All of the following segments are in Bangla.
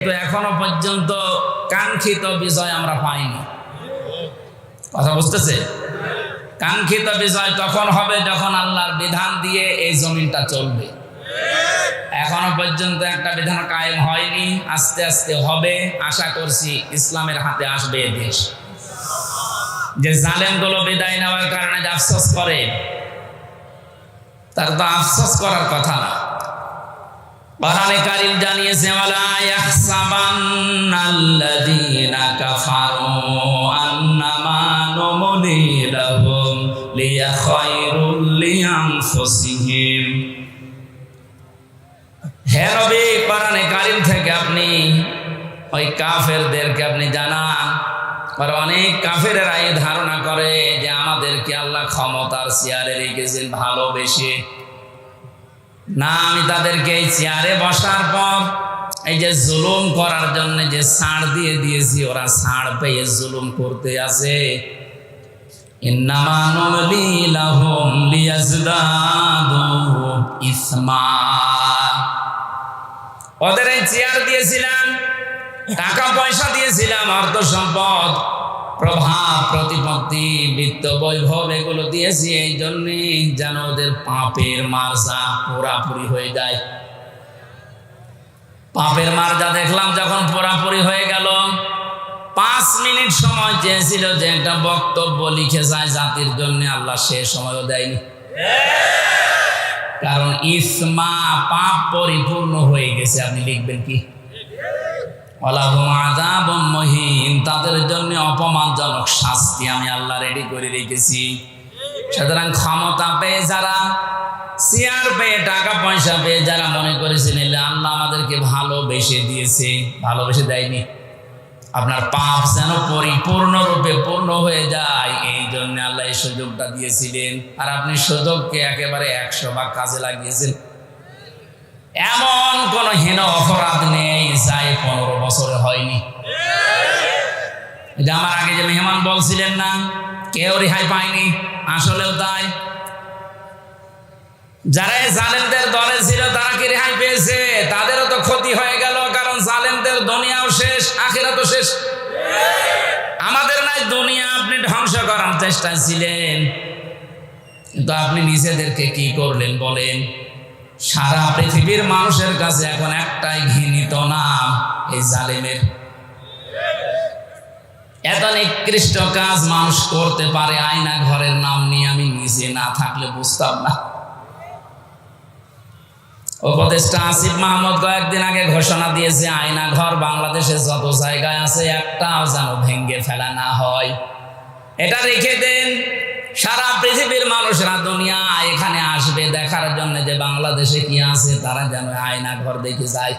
তো এখনো পর্যন্ত কাঙ্ক্ষিত বিজয় আমরা পাইনি। কথা বুঝতেছে? কাঙ্ক্ষিত বিজয় তখন হবে যখন আল্লাহর বিধান দিয়ে এই জমিনটা চলবে। এখনো পর্যন্ত একটা বিধান কায়েম হয়নি, আস্তে আস্তে হবে। আশা করছি ইসলামের হাতে আসবে এ দেশ। যে জালেমগুলো বিদায় নেওয়ার কারণে যে আফসোস করে, তার তো আফসোস করার কথা না। কোরআনে কারীম জানিয়েছে, ওয়ালা ইয়াহসাবান্নাল্লাযীনা কাফারু আন্নামা নুমলি লাহুম লিয়াখায়রুল লিআনফুসিহিম। হে নবী, কোরআনে কারীম থেকে আপনি ওই কাফেরদেরকে আপনি জানান। আর অনেক কাফেরেরা এই ধারণা করে যে আমাদেরকে আল্লাহ ক্ষমতার চেয়ারে রেখেছেন ভালোবেসে। না, আমি তাদেরকে এই চেয়ারে বসার পর এই যে জুলুম করার জন্য যে ছাড় দিয়ে দিয়েছি, ওরা ছাড় পেয়ে জুলুম করতে আছে। ইন্নামা নুমলি লাহুম লিয়াজদাদু ইসমা। ওদের এই চেয়ার দিয়েছিলাম, টাকা পয়সা দিয়েছিলাম, অর্থ সম্পদ, প্রভাব, প্রতিপত্তি, বিত্ত, বৈভব এগুলো দিয়েছি এই জন্যে যেন ওদের পাপের মার্জা পুরাপুরি হয়ে যায়। পাপের মার্জা দেখলাম যখন পুরাপুরি হয়ে গেল, 5 মিনিট সময় চেয়েছিল যে একটা বক্তব্য লিখে যায় জাতির জন্য, আল্লাহ সে সময়ও দেয়নি। কারণ ইসমা, পাপ পরিপূর্ণ হয়ে গেছে। আপনি লিখবেন কি? তাদের জন্য অপমানজনক শাস্তি আমি আল্লাহ রেডি করে রেখেছি। সুতরাং ক্ষমতা পেয়ে যারা, চেয়ার পেয়ে, টাকা পয়সা পেয়ে যারা মনে করেছিলেন আল্লাহ আমাদেরকে ভালোবেসে দিয়েছে, ভালোবেসে দেয়নি। আপনার পাপ যেন পরিপূর্ণরূপে পূর্ণ হয়ে যায়, এই জন্য আল্লাহ এই সুযোগটা দিয়েছিলেন। আর আপনি সুযোগকে একেবারে 100 ভাগ কাজে লাগিয়েছেন। এমন কোন হীন অপরাধ নেই যাই 15 বছরে হয়নি। যে আমার আগে যে মেহমান বলছিলেন না কেউ রেহাই পায়নি, আসলেও তাই। যারা জালেমদের দলে ছিল তারা কি রেহাই পেয়েছে? তাদেরও তো ক্ষতি হয়ে গেল, কারণ জালেমদের দুনিয়াও শেষ, আখিরাতও শেষ। আমাদের নাই দুনিয়া আপনি ধ্বংস করার চেষ্টা ছিলেন, কিন্তু আপনি নিজেদেরকে কি করলেন বলেন? সারা পৃথিবীর মানুষের কাছে এখন একটাই ঘৃণিত নাম, এই জালেমের। এত নিকৃষ্ট কাজ মানুষ করতে পারে, আয়না ঘরের নাম নিয়ে আমি নিজে না থাকলে বুঝতাম না। উপদেষ্টা আসিফ মাহমুদ কয়েকদিন আগে ঘোষণা দিয়েছে, আয়না ঘর বাংলাদেশে যত জায়গায় আছে একটাও যেন ভেঙে ফেলা না হয়। এটা রেখে দেন। সারা পৃথিবীর মানুষরা দুনিয়া এখানে আসবে দেখার জন্য যে বাংলাদেশে কি আছে, তারা যেন আয়না ঘর দেখে যায়।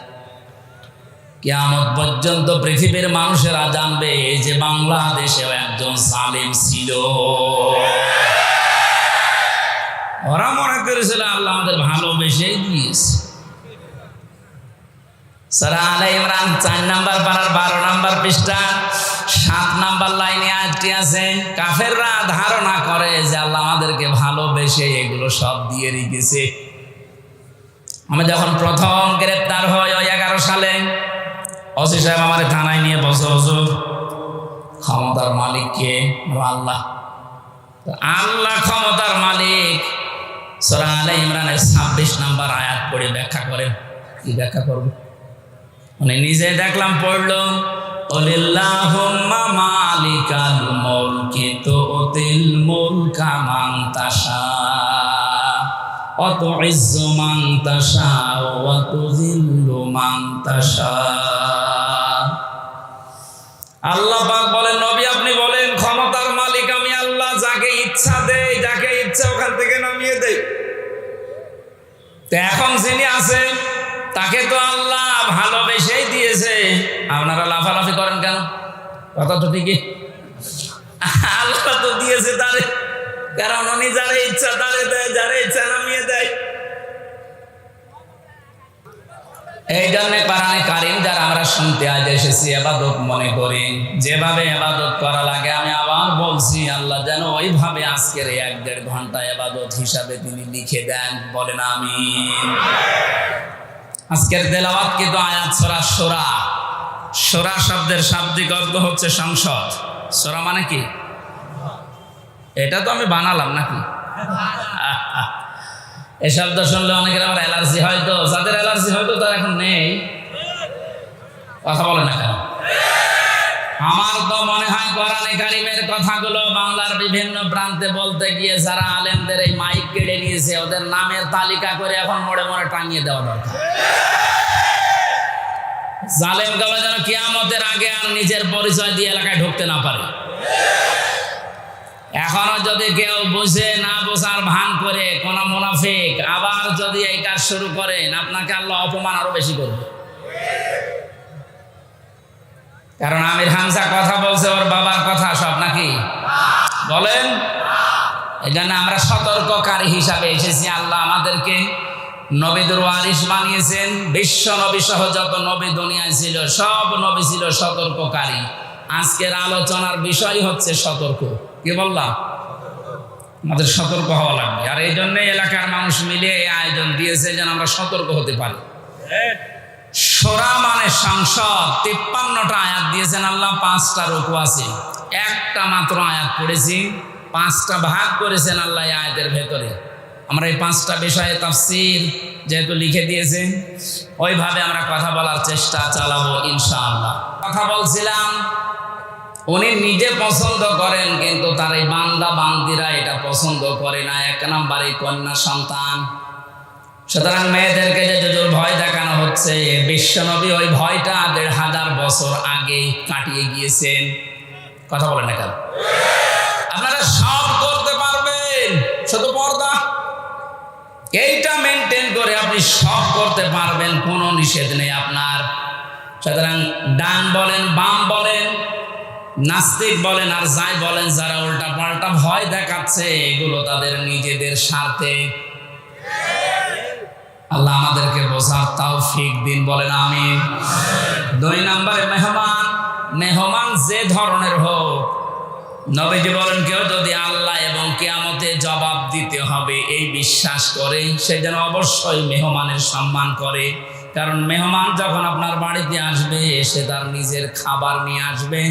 কিয়ামত পর্যন্ত পৃথিবীর মানুষেরা জানবে যে বাংলাদেশেও একজন জালেম ছিল। ওরা মনে করেছিল আল্লাহ আমাদের ভালোবেসেই দিয়েছে। সূরা আলে ইমরান 4 নম্বর পারার 12 নম্বর পৃষ্ঠা 7 নম্বর লাইনে আয়াতটি আছে। কাফেররা ধারণা করে যে আল্লাহ আমাদেরকে ভালোবেসে এগুলো সব দিয়ে রেখেছে। আমি যখন প্রথম গ্রেপ্তার হই ওই 11 সালে, ওসি সাহেব আমার থানায় নিয়ে বসে, হুজুর ক্ষমতার মালিক কে? আল্লাহ। আল্লাহ ক্ষমতার মালিক। সূরা আলে ইমরানের 26 নম্বর আয়াত পড়ে ব্যাখ্যা করেন। কি ব্যাখ্যা করব? মানে নিজে দেখলাম, পড়লো, ওয়ালিল্লাহুম্মা মালিকাল মুলকি তুতিল মুলকা মান তাশা ওয়া তুইজ্জু মান তাশা ওয়া তুযিল্লু মান তাশা। আল্লাহ পাক বলেন, নবী আপনি বলেন ক্ষমতার মালিক আমি আল্লাহ, যাকে ইচ্ছা দেই, যাকে ইচ্ছা ওখান থেকে নামিয়ে দেই। তো এখন যিনি আছে তাকে তো আল্লাহ ভালোবেসেই দিয়েছে। আপনারা লাফালাফি করেন কেন? কথা তো ঠিকই, আল্লাহ তো দিয়েছে তারে, কারণ উনি যারে ইচ্ছা তারে দেয়, যারে ইচ্ছা নামিয়ে দেয়। এই জন্য কোরআনে কারীম যারা আমরা শুনতে আজ এসেছি ইবাদত মনে করি, যেভাবে ইবাদত করা লাগে আমি আবার বলছি, আল্লাহ যেন ওইভাবে আজকের 1-1.5 ঘন্টা ইবাদত হিসাবে তিনি লিখে দেন। বলেন আমিন। আজকের তেলাওয়াত কিন্তু আয়াত সূরা শূরা সূরা শব্দের শাব্দিক অর্থ হচ্ছে সংসদ। সূরা মানে কি? এটা তো আমি বানালাম নাকি? এই শব্দ শুনলে অনেকের আমার অ্যালার্জি হয়তো, যাদের অ্যালার্জি হয়তো তার এখন নেই, কথা বলে না কেন? আমার তো মনে হয় কোরআনে কারিমের কথাগুলো বাংলার বিভিন্ন প্রান্তে বলতে গিয়ে যারা আলেমদের এই মাইক কেড়ে নিয়েছে ওদের নামের তালিকা করে এখন মোড়ে মোড়ে টাঙিয়ে দেওয়া দরকার। জালেম গুলো যেন কিয়ামতের আগে আর নিজের পরিচয় দিয়ে এলাকায় ঢুকতে না পারে। এখনো যদি কেউ বুঝে না বোঝার ভান করে কোন মুনাফিক আবার যদি এই কাজ শুরু করেন, আপনাকে আল্লাহ অপমান আরো বেশি করবে। কারণ আমির হামজা কথা বলছে ওর বাবার কথা সব নাকি বলেন? এই জন্য আমরা সতর্ককারী হিসাবে এসেছি। আল্লাহ আমাদেরকে নবীদের ওয়ারিস বানিয়েছেন। বিশ্ব নবী সহ যত নবী দুনিয়ায় ছিল সব নবী ছিল সতর্ককারী। আজকের আলোচনার বিষয় হচ্ছে সতর্ক। কি বললাম? আমাদের সতর্ক হওয়া লাগবে। আর এই জন্য এলাকার মানুষ মিলে এই আয়োজন দিয়েছে যেন আমরা সতর্ক হতে পারি। সূরা মানে সংসদ। 53টা আয়াত দিয়েছেন আল্লাহ, 5টা রুকু আছে। একটা মাত্র আয়াত পড়েছি, 5টা ভাগ করেছেন আল্লাহ এই আয়াতের ভেতরে। আমরা এই 5টা বিষয়ে তাফসীর যেহেতু লিখে দিয়েছেন ওইভাবে আমরা কথা বলার চেষ্টা চালাবো ইনশাআল্লাহ। কথা বলছিলাম উনি নিজে পছন্দ করেন কিন্তু তার এই বান্দা বান্দিরা এটা পছন্দ করে না। 1 নম্বরে কন্যা সন্তান। সুতরাং মেয়েদেরকে যে জোর ভয় দেখানো হচ্ছে, বিশ্বনবী ওই ভয়টা 1500 বছর আগে কাটিয়ে গিয়েছেন। কথা বলেন না কেন? আপনারা সব করতে পারবেন, শুধু পর্দা এইটা মেনটেন করে আপনি সব করতে পারবেন, কোনো নিষেধ নেই আপনার। সুতরাং ডান বলেন বাম বলেন নাস্তিক বলেন আর যাই বলেন, যারা উল্টা পাল্টা ভয় দেখাচ্ছে এগুলো তাদের নিজেদের স্বার্থে। আল্লাহ আমাদেরকে বোঝার তৌফিক দিন, বলেন আমিন। 2 নম্বরে মেহমান। মেহমান যে ধরনের হোক, নবীজি বলেন কেউ যদি আল্লাহ এবং কিয়ামতে জবাব দিতে হবে এই বিশ্বাস করে, সে যেন অবশ্যই মেহমানের সম্মান করে। কারণ মেহমান যখন আপনার বাড়িতে আসবে সে তার নিজের খাবার নিয়ে আসবে,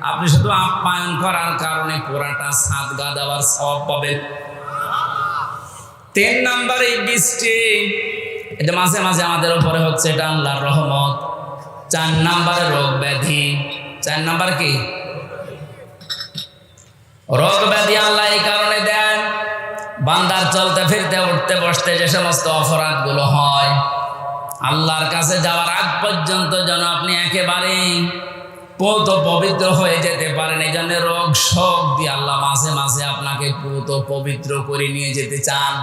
আপনি শুধু আপ্যায়ন করার কারণে পুরাটা সাদগা দেওয়ার সওয়াব পাবেন। 3 নম্বরে বৃষ্টি, এটা মাঝে মাঝে আমাদের উপরে হচ্ছে, এটা আল্লাহর রহমত। 4 নম্বরে রোগ ব্যাধি। 4 নম্বর কি? রোগ ব্যাধি আল্লাহ এই কারণে দেন, বান্দার চলতে ফিরতে উঠতে বসতে যে সমস্ত অপরাধগুলো হয় আল্লাহর কাছে যাওয়ার আগ পর্যন্ত যেন আপনি একেবারেই পূত পবিত্র হয়ে যেতে পারেন। এই জন্য রোগ শোক দিয়ে আল্লাহ মাঝে মাঝে আপনাকে পূত পবিত্র করে নিয়ে যেতে চান।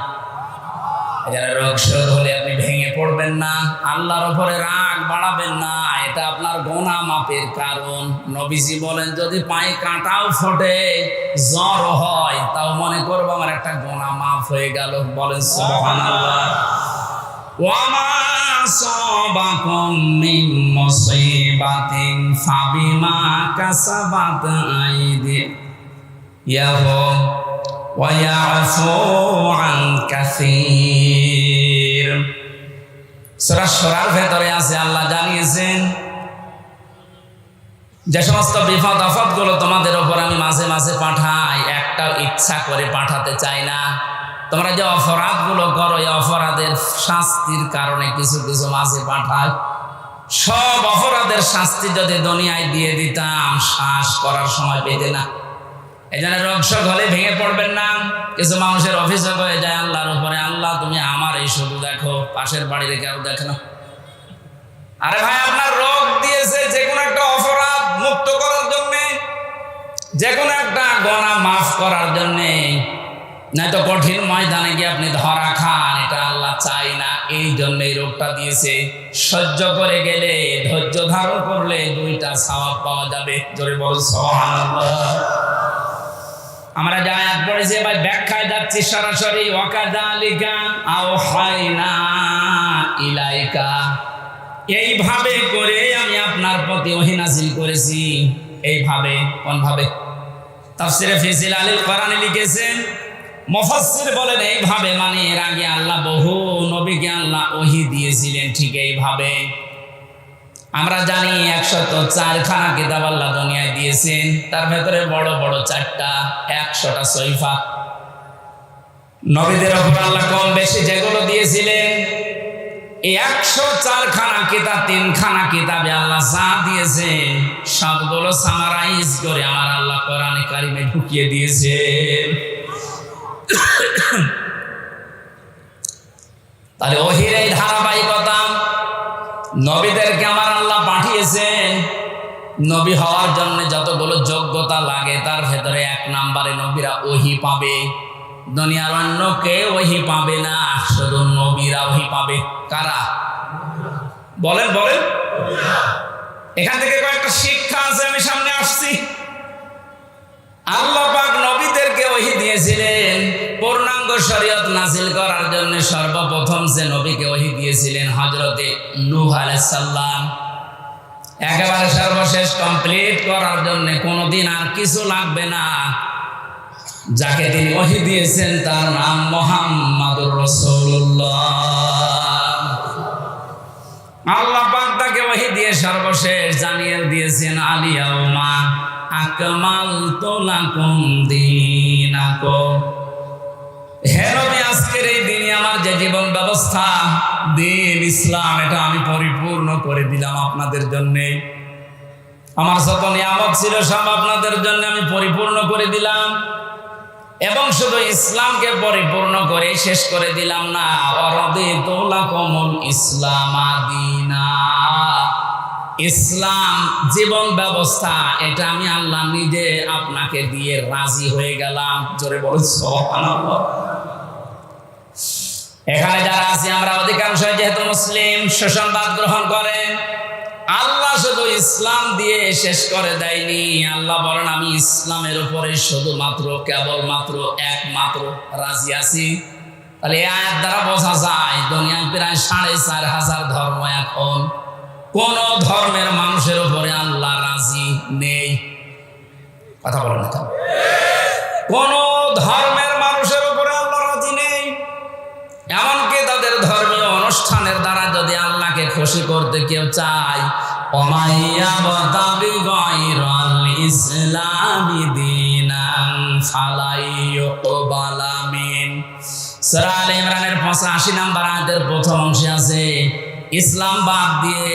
রোগ শোক হলে আপনি ভেঙে পড়বেন না, আল্লাহর উপরে রাগ বাড়াবেন না, এটা আপনার গুনাহ মাপের কারণ। নবীজি বলেন যদি পায়ে কাঁটাও ফোটে জ্বর হয় তাও মনে করবো আমার একটা গুনাহ মাফ হয়ে গেল। বলেন সুবহানাল্লাহ। ওয়ামা আসাবাকুম মিন মুসিবাতিন ফাবিমা কাসাবাত আইদিয়াহুম ওয়া ইয়াফু আন কাসীর। সূরা শুরার ভেতরে আছে আল্লাহ জানিয়েছেন যে সমস্ত বিপদ আপদগুলো তোমাদের উপর আমি মাঝে মাঝে পাঠাই, একটা ইচ্ছা করে পাঠাতে চাই না। তোমরা যে অপরাধগুলো করো এই অপরাধের শাস্তির কারণে কিছু কিছু মাঝে পাঠাই। সব অপরাধের শাস্তি যদি দুনিয়ায় দিয়ে দিতাম শ্বাস করার সময় পেতে না। এই জন্য রোগ শোক হলে ভেঙে পড়বেন না। কিছু মানুষের অভিযোগ হয়ে যায় আল্লাহর উপরে, আল্লাহ তুমি আমার এই শুধু দেখো, পাশের বাড়িতে কেউ দেখে না। আরে ভাই আপনার রোগ দিয়েছে যে কোনো একটা অপরাধ মুক্ত করার জন্যে, যে কোনো একটা গুনাহ মাফ করার জন্যে, নয়তো কঠিন ময়দানে গিয়ে আপনি ধরা খান, এটা আল্লাহ চাই না। এই জন্য এই রোগটা দিয়েছে। সহ্য করে গেলে, ধৈর্য ধারণ করলে 2টা সওয়াব পাওয়া যাবে। জোরে বল সুবহানাল্লাহ। আমরা যা আয়াত পড়েছি ভাই ব্যাখ্যায় যাচ্ছি সরাসরি। ওয়াকাযালিকা আওহাইনা ইলাইকা, এইভাবে করে আমি আপনার প্রতি ওহী নাযিল করেছি। এইভাবে, কোন ভাবে? তাফসীরে ফি জিলালিল কোরআনে লিখেছেন, মুফাসসির বলেন এইভাবে মানে এর আগে আল্লাহ বহু নবীকে আল্লাহ ওহী দিয়েছিলেন ঠিক এইভাবে। আমরা জানি 104 খানা কিতাব আল্লাহ দুনিয়ায় দিয়েছেন, তার ভেতরে বড় বড় 4টা 100টা সহিফা। নবীদের উপর আল্লাহ কম বেশি যেগুলো দিয়েছিলেন, এই 104 খানা কিতাব 3 খানা কিতাবে আল্লাহ যা দিয়েছে সবগুলো সামারাইজ করে আমার আল্লাহ কোরআনে কারিমে ঢুকিয়ে দিয়েছে। তাহলে ওহির এই ধারাবাহিকতা, নবীদেরকে আমার আল্লাহ পাঠিয়েছেন। নবী হওয়ার জন্য যতগুলো যোগ্যতা লাগে তার ভেতরে 1 নম্বরে নবীরা ওহি পাবে। দুনিয়ার অন্য কেউ ওহি পাবে না, শুধু নবীরা ওহি পাবে। কারা? বলেন বলেন। এখান থেকে কয়েকটা শিক্ষা আছে, আমি সামনে আসছি। আল্লাহ পাক নবীদেরকে ওহি দিয়েছিলেন পূর্ণাঙ্গ শরীয়ত নাযিল করার জন্য। সর্বপ্রথম যে নবীকে ওহি দিয়েছিলেন হযরতে নূহ আলাইহিস সালাম, একেবারে সর্বশেষ কমপ্লিট করার জন্য কোনোদিন আর কিছু লাগবে না। যাকে তিনি ওহি দিয়েছেন তার নাম মুহাম্মাদুর রাসূলুল্লাহ। আল্লাহ পাক তাকে ওহি দিয়ে সর্বশেষ জানিয়ে দিয়েছেন আলিয়াউমা আকমালতু লাকুম দীনাকুম। হে নবী, আজকের এই দিনে আমার যে জীবন ব্যবস্থা, দিন ইসলাম, এটা আমি পরিপূর্ণ করে দিলাম আপনাদের জন্য। আমার যত নিয়ামত ছিল সব আপনাদের জন্য আমি পরিপূর্ণ করে দিলাম। এবং শুধু ইসলামকে পরিপূর্ণ করে শেষ করে দিলাম না, ওয়ারাদিতু লাকুমুল ইসলামা দীনা। ইসলাম জীবন ব্যবস্থা, এটা আমি আল্লাহ নিজে আপনাকে দিয়ে রাজি হয়ে গেলাম। জোরে বলুন সুবহানাল্লাহ। এখানে যারা আছি আমরা অধিকাংশ যেহেতু মুসলিম, সুসংবাদ গ্রহণ করেন। আল্লাহ শুধু ইসলাম দিয়ে শেষ করে দেয়নি। আল্লাহ বলেন আমি ইসলামের উপরে শুধুমাত্র কেবলমাত্র একমাত্র রাজি আছি। তাহলে এই আয়াত দ্বারা বোঝা যায় দুনিয়ায় প্রায় 4500 ধর্ম, এখন কোন ধর্মের মানুষের উপরে আল্লাহ রাজি নেই। কথা বলেন না, কোন ধর্মের মানুষের উপরে আল্লাহ রাজি নেই। এমনকি তাদের ধর্মীয় অনুষ্ঠানের দ্বারা যদি আল্লাহকে খুশি করতে কেউ চায়, ওমাইয়াবতাগি গায়রাল ইসলামি দীনান ফালাইয়ুকবালা মিন। সূরা আলে ইমরানের 85 নম্বর আয়াতের প্রথম অংশে আছে, ইসলাম বাদ দিয়ে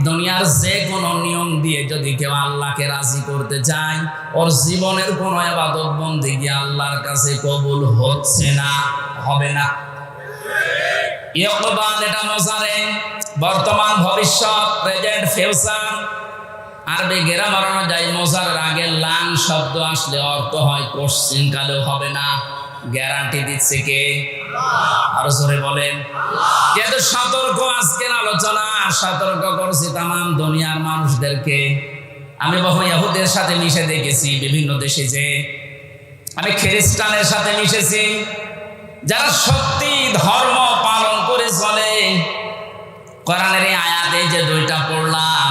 দুনিয়ার যে কোনো নিয়ম দিয়ে যদি কেউ আল্লাহকে রাজি করতে চায়, ওর জীবনের কোনো ইবাদত বন্দেগী আল্লাহর কাছে কবুল হচ্ছে না, হবে না। ইকবাল এটা মোজারে, বর্তমান ভবিষ্যৎ, প্রেজেন্ট ফিউচার। আরবি গ্রামার অনুযায়ী মোজারের আগে লাং শব্দ আসলে অর্থ হয় কোশ্চিন কালেও হবে না। গ্যারান্টি দিচ্ছে কে? আরো জোরে বলেন। যেহেতু সতর্ক আজকের আলোচনা, সতর্ক করছি তাম দুনিয়ার মানুষদেরকে। আমি বহু ইহুদের সাথে মিশে দেখেছি বিভিন্ন দেশে, যে আমি খ্রিস্টানের সাথে মিশেছি, যারা সত্যি ধর্ম পালন করে চলে। কোরআনের এই আয়াতে যে 2টা পড়লাম,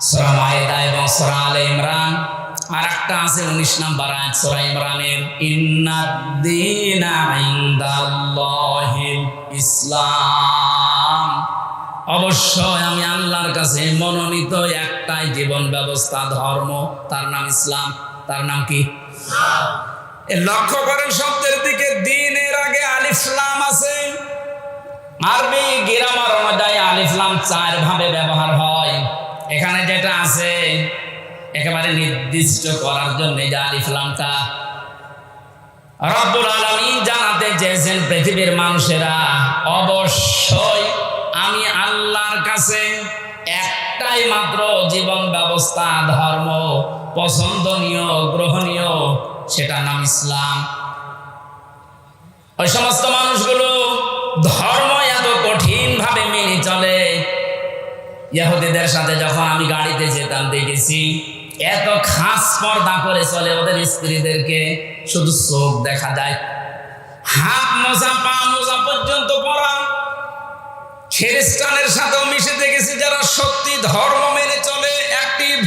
সূরা মায়েদা এবং সূরা আলে ইমরান, আর একটা আছে 19 নম্বর আয়াত সূরা ইমরানের, ইন্নাদ-দীনা ইনদাল্লাহিল ইসলাম। অবশ্যই আমি আল্লাহর কাছে মনোনীত একটাই জীবন ব্যবস্থা, ধর্ম, তার নাম ইসলাম। তার নাম কি? লক্ষ্য করেন শব্দের দিকে, দ্বীনের আগে আলিফ লাম আছে। আরবি গ্রামার অনুযায়ী আলিফ লাম 4 ভাবে ব্যবহার হয়। এখানে যেটা আছে একেবারে নির্দিষ্ট করার জন্য যে আলিফ লামটা, রব্বুল আলামিন জানাতে চেয়েছেন পৃথিবীর মানুষেরা অবশ্যই আমি আল্লাহর কাছে একটাই মাত্র জীবন ব্যবস্থা, ধর্ম পছন্দনীয়, গ্রহণীয়, সেটা নাম ইসলাম। ওই সমস্ত মানুষগুলো ধর্ম এত কঠিন ভাবে মেনে চলে। ইহুদিদের সাথে যখন আমি গাড়িতে যেতাম দেখেছি এত খাস পর্দা করে চলে, ওদের স্ত্রীদেরকে শুধু চোখ দেখা যায়, হাত মোজা পা মোজা পর্যন্ত পরা। খ্রিস্টানের সাথেও মিশে দেখেছি যারা সত্যি ধর্ম মেনে চলে, অ্যাক্টিভ।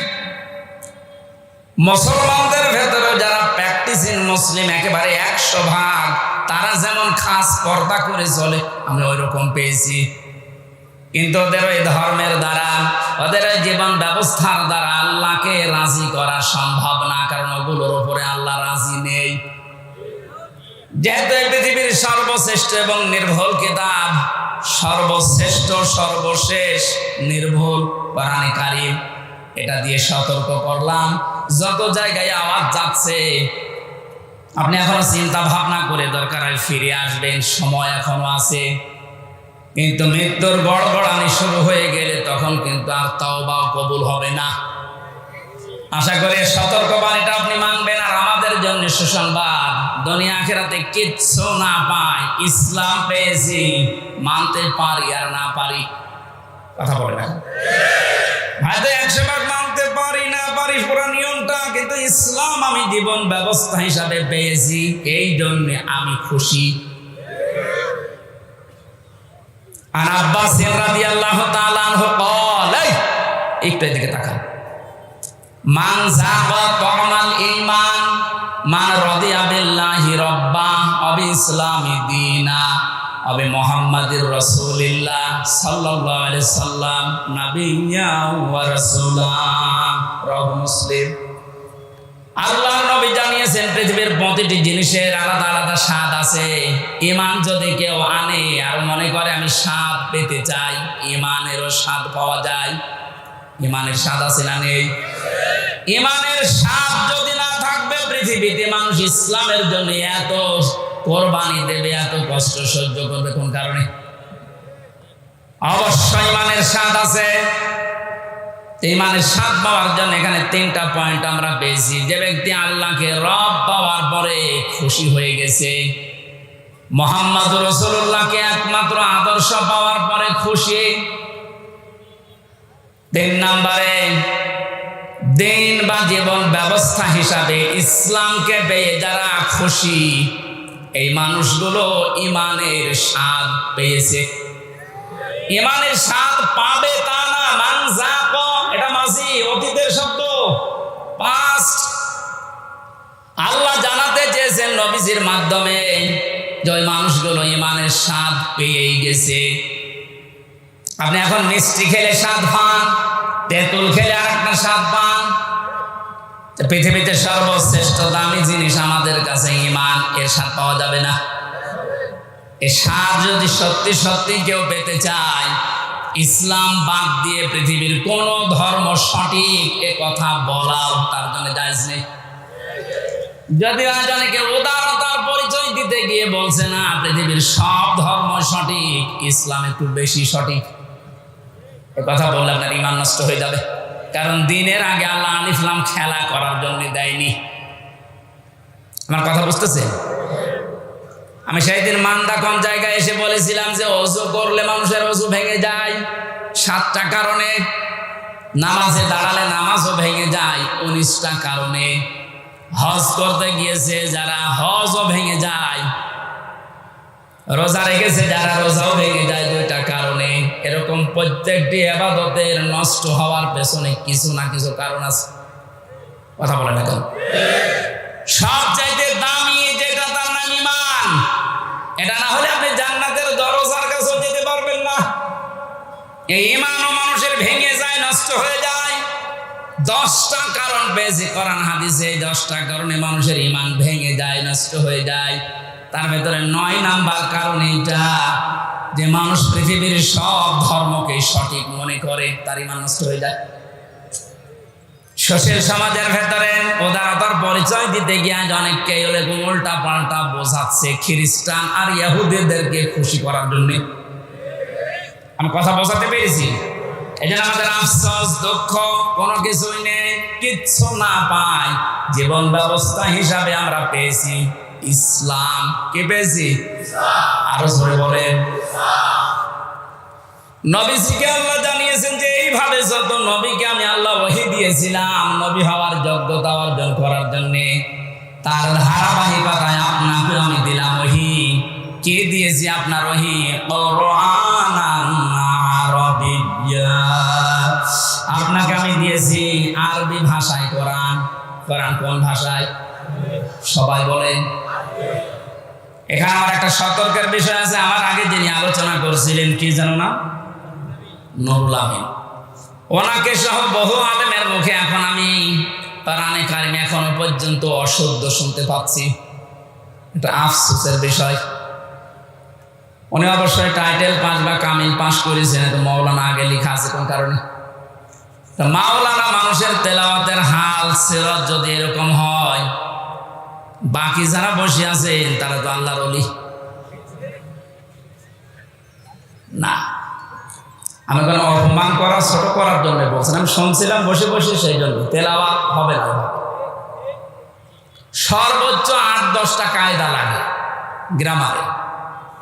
মুসলমানদের ভেতরে যারা প্র্যাকটিসিং মুসলিম একেবারে 100%, তারা যেমন খাস পর্দা করে চলে আমি ওই রকম পেয়েছি। কিন্তু ওদের ওই ধর্মের দ্বারা, ওদের ওই জীবন ব্যবস্থার দ্বারা আল্লাহকে রাজি করা সম্ভব না, কারণ ওগুলোর উপরে আল্লাহ রাজি নেই। যেহেতু পৃথিবীর সর্বশ্রেষ্ঠ এবং নির্ভুল কিতাব, সর্বশ্রেষ্ঠ সর্বশেষ নির্ভুল কোরআনে কারীম, এটা দিয়ে সতর্ক করলাম। যত জায়গায় আওয়াজ যাচ্ছে, আপনি এখনো চিন্তা ভাবনা করে দরকার হয় ফিরে আসবেন, সময় এখনো আছে। কিন্তু মৃত্যুর গড়গড়ানি শুরু হয়ে গেলে তখন কিন্তু আর তওবাও কবুল হবে না। আশা করি সতর্কবাণীটা আপনি মানবেন। আর আমাদের জন্য সুসংবাদ, দুনিয়া আখিরাতে কিচ্ছু না পাই, ইসলাম পেয়েছি, মানতে পারি আর না পারি। কথা বলে না হয়তো 100 মানতে পারি না পারি পুরো নিয়মটা, কিন্তু ইসলাম আমি জীবন ব্যবস্থা হিসাবে পেয়েছি, এই জন্য আমি খুশি। আর আব্বাস রাদিয়াল্লাহু তাআলা আনহু قال, একটু এদিকে তাকান, মান যাবা তামাল ঈমান মান রাদিয়া বিল্লাহি রাব্বা ওয়া বিইসলামি দীনা ওয়া বিমুহাম্মাদির রাসূলিল্লাহ সাল্লাল্লাহু আলাইহি সাল্লাম নাবিয়্যা ওয়া রাসূলা। রাওয়াহু মুসলিম। আল্লাহর নবী জানিয়েছেন পৃথিবীর প্রতিটি জিনিসের আলাদা আলাদা স্বাদ আছে। ঈমান যদি কেউ আনে আর মনে করে আমি স্বাদ পেতে চাই, ঈমানেরও স্বাদ পাওয়া যায়। ঈমানের স্বাদ আছে না নেই? ঈমানের স্বাদ যদি না থাকবে, পৃথিবীতে মানুষ ইসলামের জন্য এত কোরবানি দেবে, এত কষ্ট সহ্য করবে কোন কারণে? অবশ্যই ঈমানের স্বাদ আছে। ঈমানের স্বাদ পাওয়ার জন্য এখানে 3টা পয়েন্ট আমরা পেয়েছি। যে ব্যক্তি আল্লাহকে রব পাওয়ার পরে খুশি হয়ে গেছে, মুহাম্মদুর রাসূলুল্লাহকে একমাত্র আদর্শ পাওয়ার পরে খুশি। 3 নম্বরে দিন বা জীবন ব্যবস্থা হিসাবে ইসলামকে পেয়ে যারা খুশি, এই মানুষগুলো ঈমানের স্বাদ পেয়েছে। ঈমানের স্বাদ পাবে তা না, মান যাকা, এটা মাঝি অতীতের শব্দ, পাস্ট। আল্লাহ জানাতে চেয়েছেন নবীজির মাধ্যমে যে ওই মানুষগুলো ঈমানের স্বাদ পেয়েই গেছে। আপনি এখন মিষ্টি খেলে স্বাদ পান, তেঁতুল খেলে আরেকটা স্বাদ পান। পৃথিবীতে সর্বশ্রেষ্ঠ দামি জিনিস আমাদের কাছে ঈমান, এর স্বাদ পাওয়া যাবে না? এই স্বাদ যদি সত্যি সত্যি কেউ পেতে চায়, ইসলাম বাদ দিয়ে পৃথিবীর কোন ধর্ম সঠিক এ কথা বলাও তার জন্য জায়েজ নেই। যদি আজ অনেকে উদারতার পরিচয় দিতে গিয়ে বলছে না পৃথিবীর সব ধর্ম সঠিক, ইসলাম একটু বেশি সঠিক, এ কথা বললে আপনার ঈমান নষ্ট হয়ে যাবে। কারণ দিনের আগে আল্লাহ আলিফ লাম খেলা করার জন্য দেয়নি। আমার কথা বুঝতেছে? আমি সেই দিন মান্দা কোন জায়গায় এসে বলেছিলাম যে ওযু করলে মানুষের ওযু ভেঙে যায় 7টা কারণে, নামাজে দাঁড়ালে নামাজও ভেঙে যায় 19টা কারণে, হজ করতে গিয়েছে যারা হজও ভেঙে যায়, রোজা রেখেছে যারা রোজাও ভেঙে যায় 2টা কারণে। এরকম প্রত্যেকটি ইবাদতের নষ্ট হওয়ার পেছনে কিছু না কিছু কারণ আছে। কথা বলে না কেন? সবচাইতে দামি যেটা তার নাম ঈমান। এটা না হলে আপনি জান্নাতের দরজার কাছে যেতে পারবেন না। এই ঈমানও মানুষের ভেঙে যায়, নষ্ট হয়ে যায়। 10টা কারণ পেয়েছি কোরআন হাদিসে, 10টা কারণে মানুষের ঈমান ভেঙে যায়, নষ্ট হয়ে যায়। তার ভেতরে 9 নাম্বার কারণ এইটা যে মানুষ পৃথিবীর সব ধর্মকে সঠিক মনে করে, তার ঈমান নষ্ট হয়ে যায়। সুশীল সমাজের ভেতরে উদারতার পরিচয় দিতে গিয়ে অনেককে এরকম উল্টা পাল্টা বোঝাচ্ছে খ্রিস্টান আর ইহুদিদেরকে খুশি করার জন্য। আমি কথা বোঝাতে পেরেছি? এই জন্য আমাদের আফসোস, দুঃখ, কোনো কিছুই নেই, কিচ্ছু না পাই। জীবন ব্যবস্থা হিসাবে আমরা পেয়েছি ইসলাম। কি পেয়েছি? আরো জোরে বলেন। নবীজিকে আল্লাহ জানিয়েছেন যে এইভাবে যত নবীকে আমি আল্লাহ ওহী দিয়েছিলাম নবী হওয়ার যোগ্যতা অর্জন করার জন্য, তার ধারাবাহিকতায় আপনাকে আমি দিলাম ওহী। কে দিয়েছি আপনার ওহী? কুরআনান আরাবিয়্যা। আপনাকে আমি দিয়েছি আরবি ভাষায় কোরআন। কোরআন কোন ভাষায়? সবাই বলেন। এখানে আমার একটা সতর্কের বিষয় আছে। আমার আগে যিনি আলোচনা করছিলেন কি জানো না? নুরুল আমিন, ওনাকে সহ বহু আলেমের মুখে এখন আমি কোরআনে কারিমে এখনো পর্যন্ত অশুদ্ধ শুনতে পাচ্ছি। এটা আফসোসের বিষয়। উনি অবশ্যই টাইটেল পাস বা কামিল পাস করেছেন, তো মাওলানা আগে লেখা আছে কোন কারণে? তো মাওলানা মানুষের তেলাওয়াতের হাল সিরাত যদি এরকম হয়, বাকি যারা বসে আছেন তারা তো আল্লাহর ওলি না। আমি কোনো অপমান করা ছোট করার জন্য বলছেন, আমি শুনছিলাম বসে বসে, সেই জন্য তেলাওয়াত হবে না। সর্বোচ্চ 8-10টা কায়দা লাগে গ্রামারে।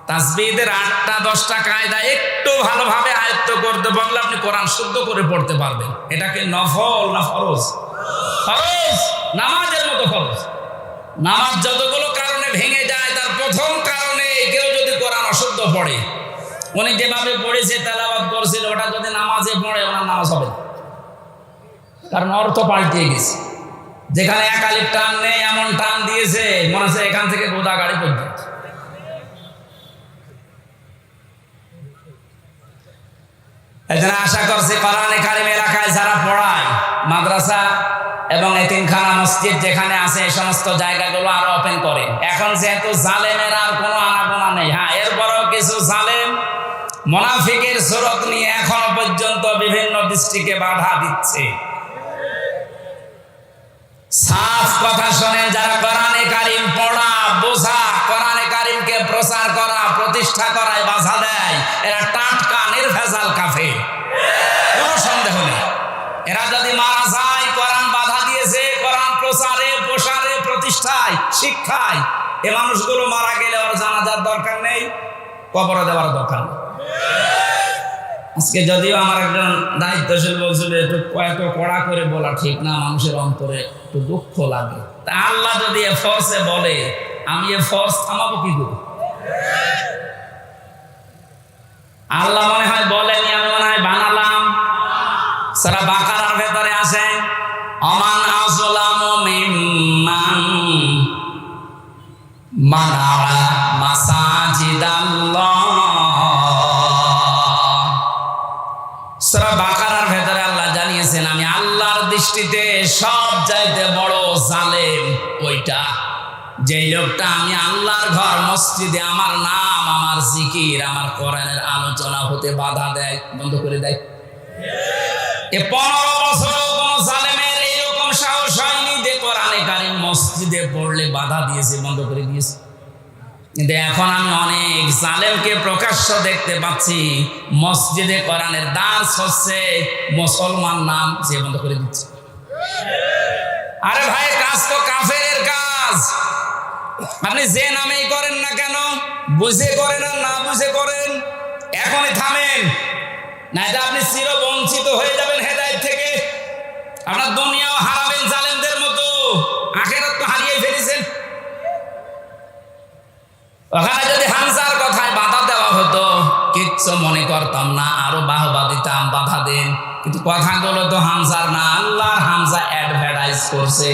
তাসবিহের 8-10টা কায়দা একটু ভালোভাবে আয়ত্ত করতে পারলে আপনি কোরআন শুদ্ধ করে পড়তে পারবেন। এটাকে নফল না ফরজ? ফরজ, নামাজের মতো ফরজ। নামাজ যতগুলো কারণে ভেঙে যায়, তার প্রথম কারণে কেউ যদি কোরআন অশুদ্ধ পড়ে, উনি যেভাবে পড়েছে তেলাওয়াত করছিল, ওটা যদি নামাজে পড়ে ওনার নামাজ হবে না, কারণ অর্থ পাল্টিয়ে গেছে। যেখানে এক আলিফ টান নেই এমন টান দিয়েছে মনে হচ্ছে এখান থেকে গোদাগাড়ি পর্যন্ত। এজন্য আশা করছি কোরআনে কারিম এলাকায় যারা পড়ায়, মাদ্রাসা এবং এতিমখানা মসজিদ যেখানে আছে, এই সমস্ত জায়গাগুলো আরো ওপেন করে। এখন যেহেতু জালেমের আর কোনো আনাগোনা নেই, হ্যাঁ এরপরেও কিছু জালেম মুনাফিকের সুরত নিয়ে এখনো পর্যন্ত বিভিন্ন দৃষ্টিকে বাধা দিচ্ছে। সাফ কথা শুনে যারা কোরআনে কারিম পড়া, বোঝা, কোরআনে কারিমকে প্রচার করা, প্রতিষ্ঠা করায় বাধা দেয়, এরা টাটকা নির্ভেজাল কাফের, কোনো সন্দেহ নেই। এরা যদি মারা যায়, কোরআন বাধা দিয়েছে, কোরআন প্রচারে, প্রসারে, প্রতিষ্ঠায়, শিক্ষায়, এ মানুষগুলো মারা গেলে ওর জানাজার দরকার নেই, কবরে দেওয়ার দরকার নেই। আজকে যদিও আমার একজন দায়িত্বশীল বলছিল একটু এত কড়া করে বলা ঠিক না, মানুষের অন্তরে একটু দুঃখ লাগে। তা আল্লাহ যদি এ ফোর্সে বলে, আমি এ ফোর্স থামাবো কি করে? আল্লাহ মনে হয় বলেনি, আমি মনে হয় বানালাম। সূরা বাকারার ভেতরে আছে, আমান আযলামু মিম্মান মানা মাসাজিদাল্লাহ। সূরা বাকারার ভেতরে আল্লাহ জানিয়েছেন, আমি আল্লাহর দৃষ্টিতে সব চাইতে বড় জালেম ওইটা, যেই লোকটা আমি আল্লাহর ঘর মসজিদে আমার নাম, আমার জিকির, আমার কোরআনের আলোচনা হতে বাধা দেয়, বন্ধ করে দেয়। এ 15 বছর কোন জালেমের এইরকম সাহস হয়নি যে কোরআনে কারিম মসজিদে পড়লে বাধা দিয়েছে, বন্ধ করে দিয়েছে। কিন্তু এখন আমি অনেক জালেমকে প্রকাশ্য দেখতে পাচ্ছি, মসজিদে কোরআনের দাস হচ্ছে, মুসলমান নাম যে বন্ধ করে দিচ্ছে। আরে ভাই, কাজ তো কাফেরের কাজ। আপনি যে নামেই করেন না কেন, বুঝে করেন আর না বুঝে করেন, এখনই থামেন, না এটা আপনি চির বঞ্চিত হয়ে যাবেন হেদায়েত থেকে। আপনার দুনিয়াও হারাবেন জালেমদের মতো, আখিরাত তো হারিয়ে ফেলেছেন। ওখানে যদি হামজার কথায় বাধা দেওয়া হতো, কিচ্ছু মনে করতাম না, আরো বাহবা দিতাম, বাধা দেন। কিন্তু কথাগুলো তো হামজার না, আল্লাহর হামজা অ্যাডভার্টাইজ করছে।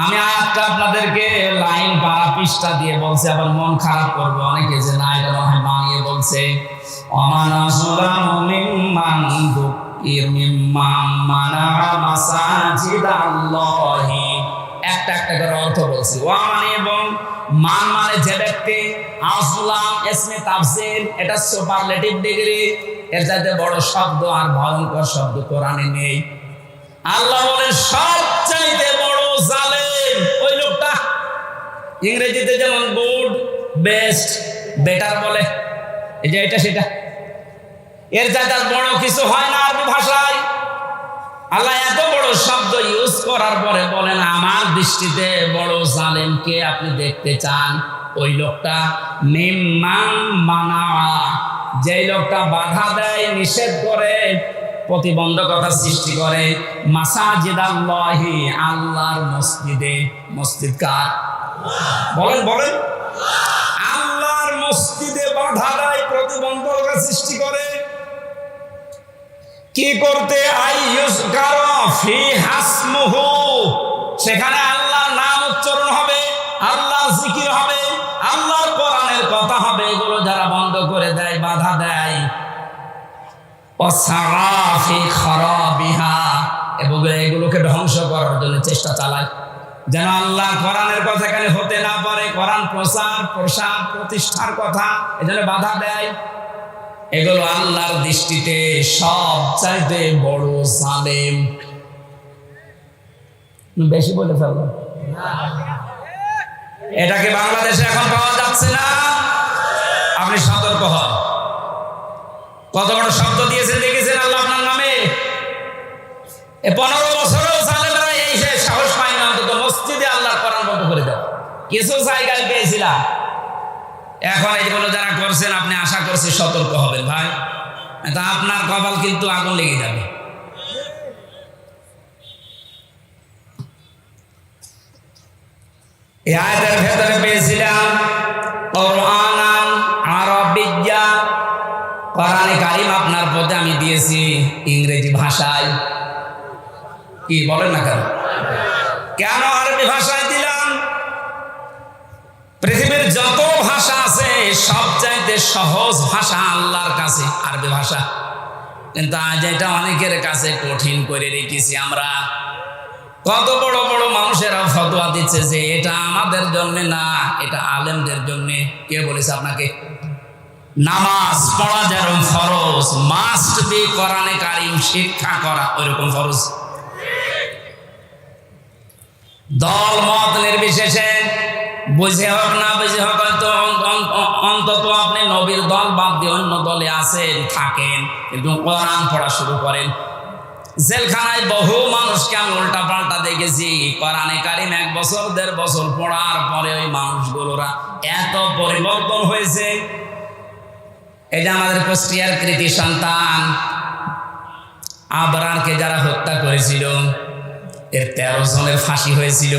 আমি আয়াতটা আপনাদেরকে লাইন পারা পৃষ্ঠা দিয়ে বলছি, আবার মন খারাপ করবে অনেকে যে না এটা মনে হয় বানিয়ে বলছে। আমান আযলামু মিম্মান যুকির মিম্মান মানা মাসাজিদাল্লাহি। একটা একটা করে অর্থ বলছি। ওয়ামান এবং মান মানে যে ব্যক্তি, আযলাম ইসমে তাফসীর, এটা সুপারলেটিভ ডিগ্রি, এর চাইতে বড় শব্দ আর ভয়ঙ্কর শব্দ কোরআনে নেই। আল্লাহ বলেন সবচাইতে বড় জালেম ওই লোকটা। ইংরেজিতে যেমন গুড, বেস্ট, বেটার বলে, এই যে এটা সেটা, এর চাইতে বড় কিছু হয় না আরবি ভাষায়। আল্লাহ এত বড় শব্দ ইউজ করার পরে বলেন, আমার দৃষ্টিতে বড় জালেমকে আপনি দেখতে চান, ওই লোকটা মিম্মান মানা, যেই লোকটা বাধা দেয়, নিষেধ করে, প্রতিবন্ধকতা সৃষ্টি করে, মাসাজিদাল্লাহি, আল্লাহর মসজিদে। মসজিদ কার? বলেন বলেন। আল্লাহর মসজিদে বাধা দেয়, প্রতিবন্ধকতা সৃষ্টি করে। কি করতে? সেখানে আল্লাহর নাম উচ্চারণ হবে, আল্লাহর জিকির হবে, আল্লাহর কোরআনের কথা হবে। এগুলো যারা বন্ধ করে দেয়, বাধা দেয়, ওয়াসারাফি খারাবিহা, এবং এগুলোকে ধ্বংস করার জন্য চেষ্টা চালায়, যেন আল্লাহ কোরআনের কথা এখানে হতে না পারে। কোরআন প্রচার প্রসার প্রতিষ্ঠার কথা এজন্য বাধা দেয়। এগুলো আল্লাহর দৃষ্টিতে সবচাইতে বড় জালেম। বেশি বলে ফেললাম। এটাকে বাংলাদেশে এখন পাওয়া যাচ্ছে না। আপনি সতর্ক হন। কত বড় শব্দ দিয়েছেন দেখেছেন আল্লাহ আপনার নামে। 15 বছরেও জালেমরা এই সাহস পায় না অন্তত মসজিদে আল্লাহর কোরআন বন্ধ করে দেওয়া। কিছু জায়গায় পেয়েছিলাম। এখন এইগুলো যারা করছেন আপনি আশা করছি সতর্ক হবেন ভাই, তা আপনার কপাল কিন্তু আগুন লেগে যাবে। এই আয়াতের ভেতরে পেয়েছিলাম কোরআনান আরবিয়্যা, কোরআনে কারীম আপনার পথে আমি দিয়েছি ইংরেজি ভাষায়। কি বলেন না কেন? কেন আরবি ভাষায় দিলাম? পৃথিবীর যত ভাষা আছে সবচাইতে সহজ ভাষা আল্লাহর কাছে আরবি ভাষা, কিন্তু আজ এটা অনেকের কাছে কঠিন করে রেখেছি আমরা। কত বড় বড় মানুষেরা ফতোয়া দিচ্ছে যে এটা আমাদের জন্য না, এটা আলেমদের জন্য। কে বলেছে আপনাকে? নামাজ পড়া যেরকম ফরজ, মাস্ট বি কোরআনে কারীম শিক্ষা করা ওইরকম ফরজ। দল মত নির্বিশেষে, বুঝে হোক না বুঝে হোক, অন্তত আপনি নবীর দল বাদ দিয়ে অন্য দলে আছেন থাকেন, কিন্তু কোরআন পড়া শুরু করেন। জেলখানায় বহু মানুষকে আমি উল্টা পাল্টা দেখেছি। কোরআনে কারীম 1 বছর 1.5 বছর পড়ার পরে ওই মানুষগুলোরা এত পরিবর্তন হয়েছে। এটা আমাদের কুষ্টিয়ার কৃতি সন্তান আবরারকে যারা হত্যা করেছিল, এর 13 জনের ফাঁসি হয়েছিল।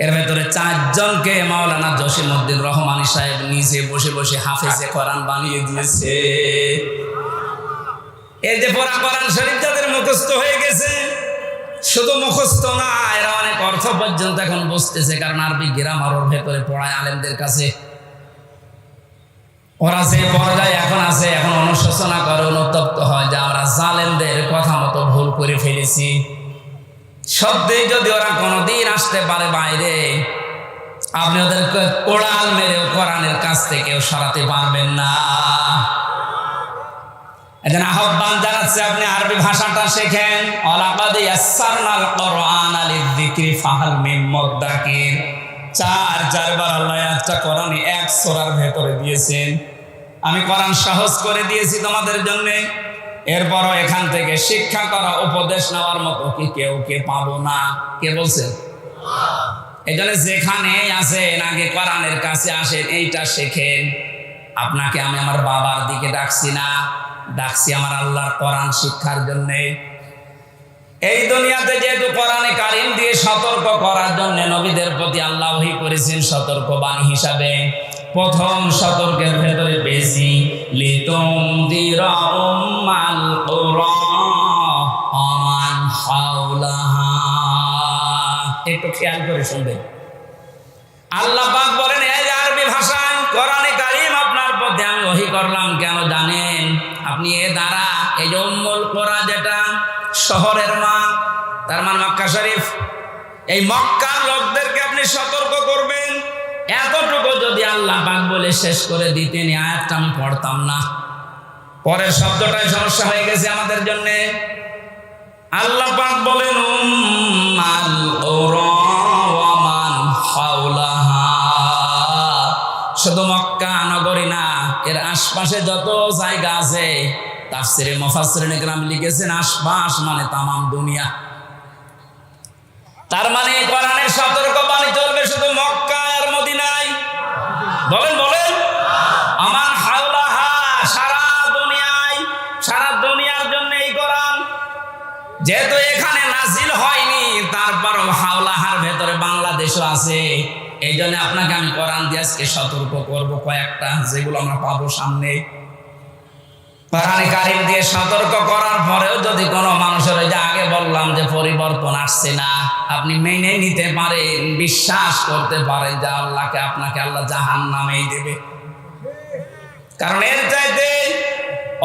এর ভেতরে 4 জনকে মাওলানা জসিমউদ্দিন রহমানী সাহেব নিচে বসে বসে হাফেজে কোরআন বানিয়ে দিয়েছে। এই যে পড়া কোরআন শরীফ যাদের মুখস্থ হয়ে গেছে, শুধু মুখস্থ না, এরা অনেক অর্থ পর্যন্ত এখন বুঝতেছে, কারণ আরবি গ্রামার ওর ভেতরে পড়ায় আলেমদের কাছে। ওরা যে পর্যায়ে এখন আছে, এখন অনুশোচনা করে, অনুতপ্ত হয় যে আমরা জালেমদের কথা মতো ভুল করে ফেলেছি। সত্যি যদি ওরা কোনোদিন আসতে পারে বাইরে, আপনি ওদেরকে কোড়াল মেরে কোরআনের কাছ থেকেও সরাতে পারবেন না। এজন্য আহ্বান জানাচ্ছে আপনি আরবি ভাষাটা শেখেন। ওয়ালাকাদ ইয়াসসারনাল কোরআনা লিযিকরি ফাহাল মিন মুদ্দাকির। 4 বার আল্লাহ একটা কোরআনে 1 সূরার ভেতরে দিয়েছেন। আমি কোরআন সহজ করে দিয়েছি তোমাদের জন্য। এরপরও এখান থেকে শিক্ষা করা, উপদেশ নেওয়ার মতো কি কেউ পাবো না? কে বলছে? এই জন্য যেখানে আছেন আগে কোরআনের কাছে আসেন, এইটা শেখেন। আপনাকে আমি আমার বাবার দিকে ডাকছি না, ডাকছি আমার আল্লাহর কোরআন শিক্ষার জন্য। এই দুনিয়াতে যেহেতু কোরআনে কারীম দিয়ে সতর্ক করার জন্য নবীদের প্রতি আল্লাহ ওহী করেছেন সতর্কবাণী হিসাবে। প্রথম সতর্কের ভেতরে পেয়েছি লিতুনদিরা উম্মাল কুরা ওয়া মান হাওলাহা। একটু খেয়াল করে শুনবেন। আল্লাহ পাক বলেন এই আরবি ভাষায় কোরআনে কারীম আপনার পথে আমি ওহী করলাম। কেন জানেন? আপনি এ দ্বারা এই যে উম্মুল কুরা, যেটা শহরের মা, তার মানে মক্কা শরীফ, এই মক্কার লোকদেরকে আপনি সতর্ক করবেন। এতটুকু যদি আল্লাহ পাক বলে শেষ করে দিতেন, আয়াতটা আমি পড়তাম না। পরের শব্দটাই সমস্যা হয়ে গেছে আমাদের জন্য। আল্লাহ পাক বলেন উম্মাল কুরা ওয়া মান হাওলাহা। শুধু মক্কা নগরী না, এর আশপাশে যত জায়গা আছে, তাফসীরে মুফাসসিরিন ইকরাম লিখেছেন আশপাশ মানে তামাম দুনিয়া। তার মানে কোরআনের সতর্কবাণী চলবে শুধু মক্কা আর মদিনায়। বলেন বলেন, আমান হাওলাহা, সারা দুনিয়ায়, সারা দুনিয়ার জন্য এই কোরআন। যেহেতু এখানে নাজিল হয়নি, তারপরও হাওলাহার ভেতরে বাংলাদেশও আছে। এই জন্য আপনাকে আমি কোরআন দিয়ে আজকে সতর্ক করবো কয়েকটা, যেগুলো আমরা পাবো সামনে। কোরআনে কারীম দিয়ে সতর্ক করার পরেও যদি কোনো মানুষের, ওই যে আগে বললাম যে পরিবর্তন আসছে না, আপনি মেনে নিতে পারেন, বিশ্বাস করতে পারেন যে আল্লাহকে, আপনাকে আল্লাহ জাহান্নামেই দেবে। কারণ এর চাইতে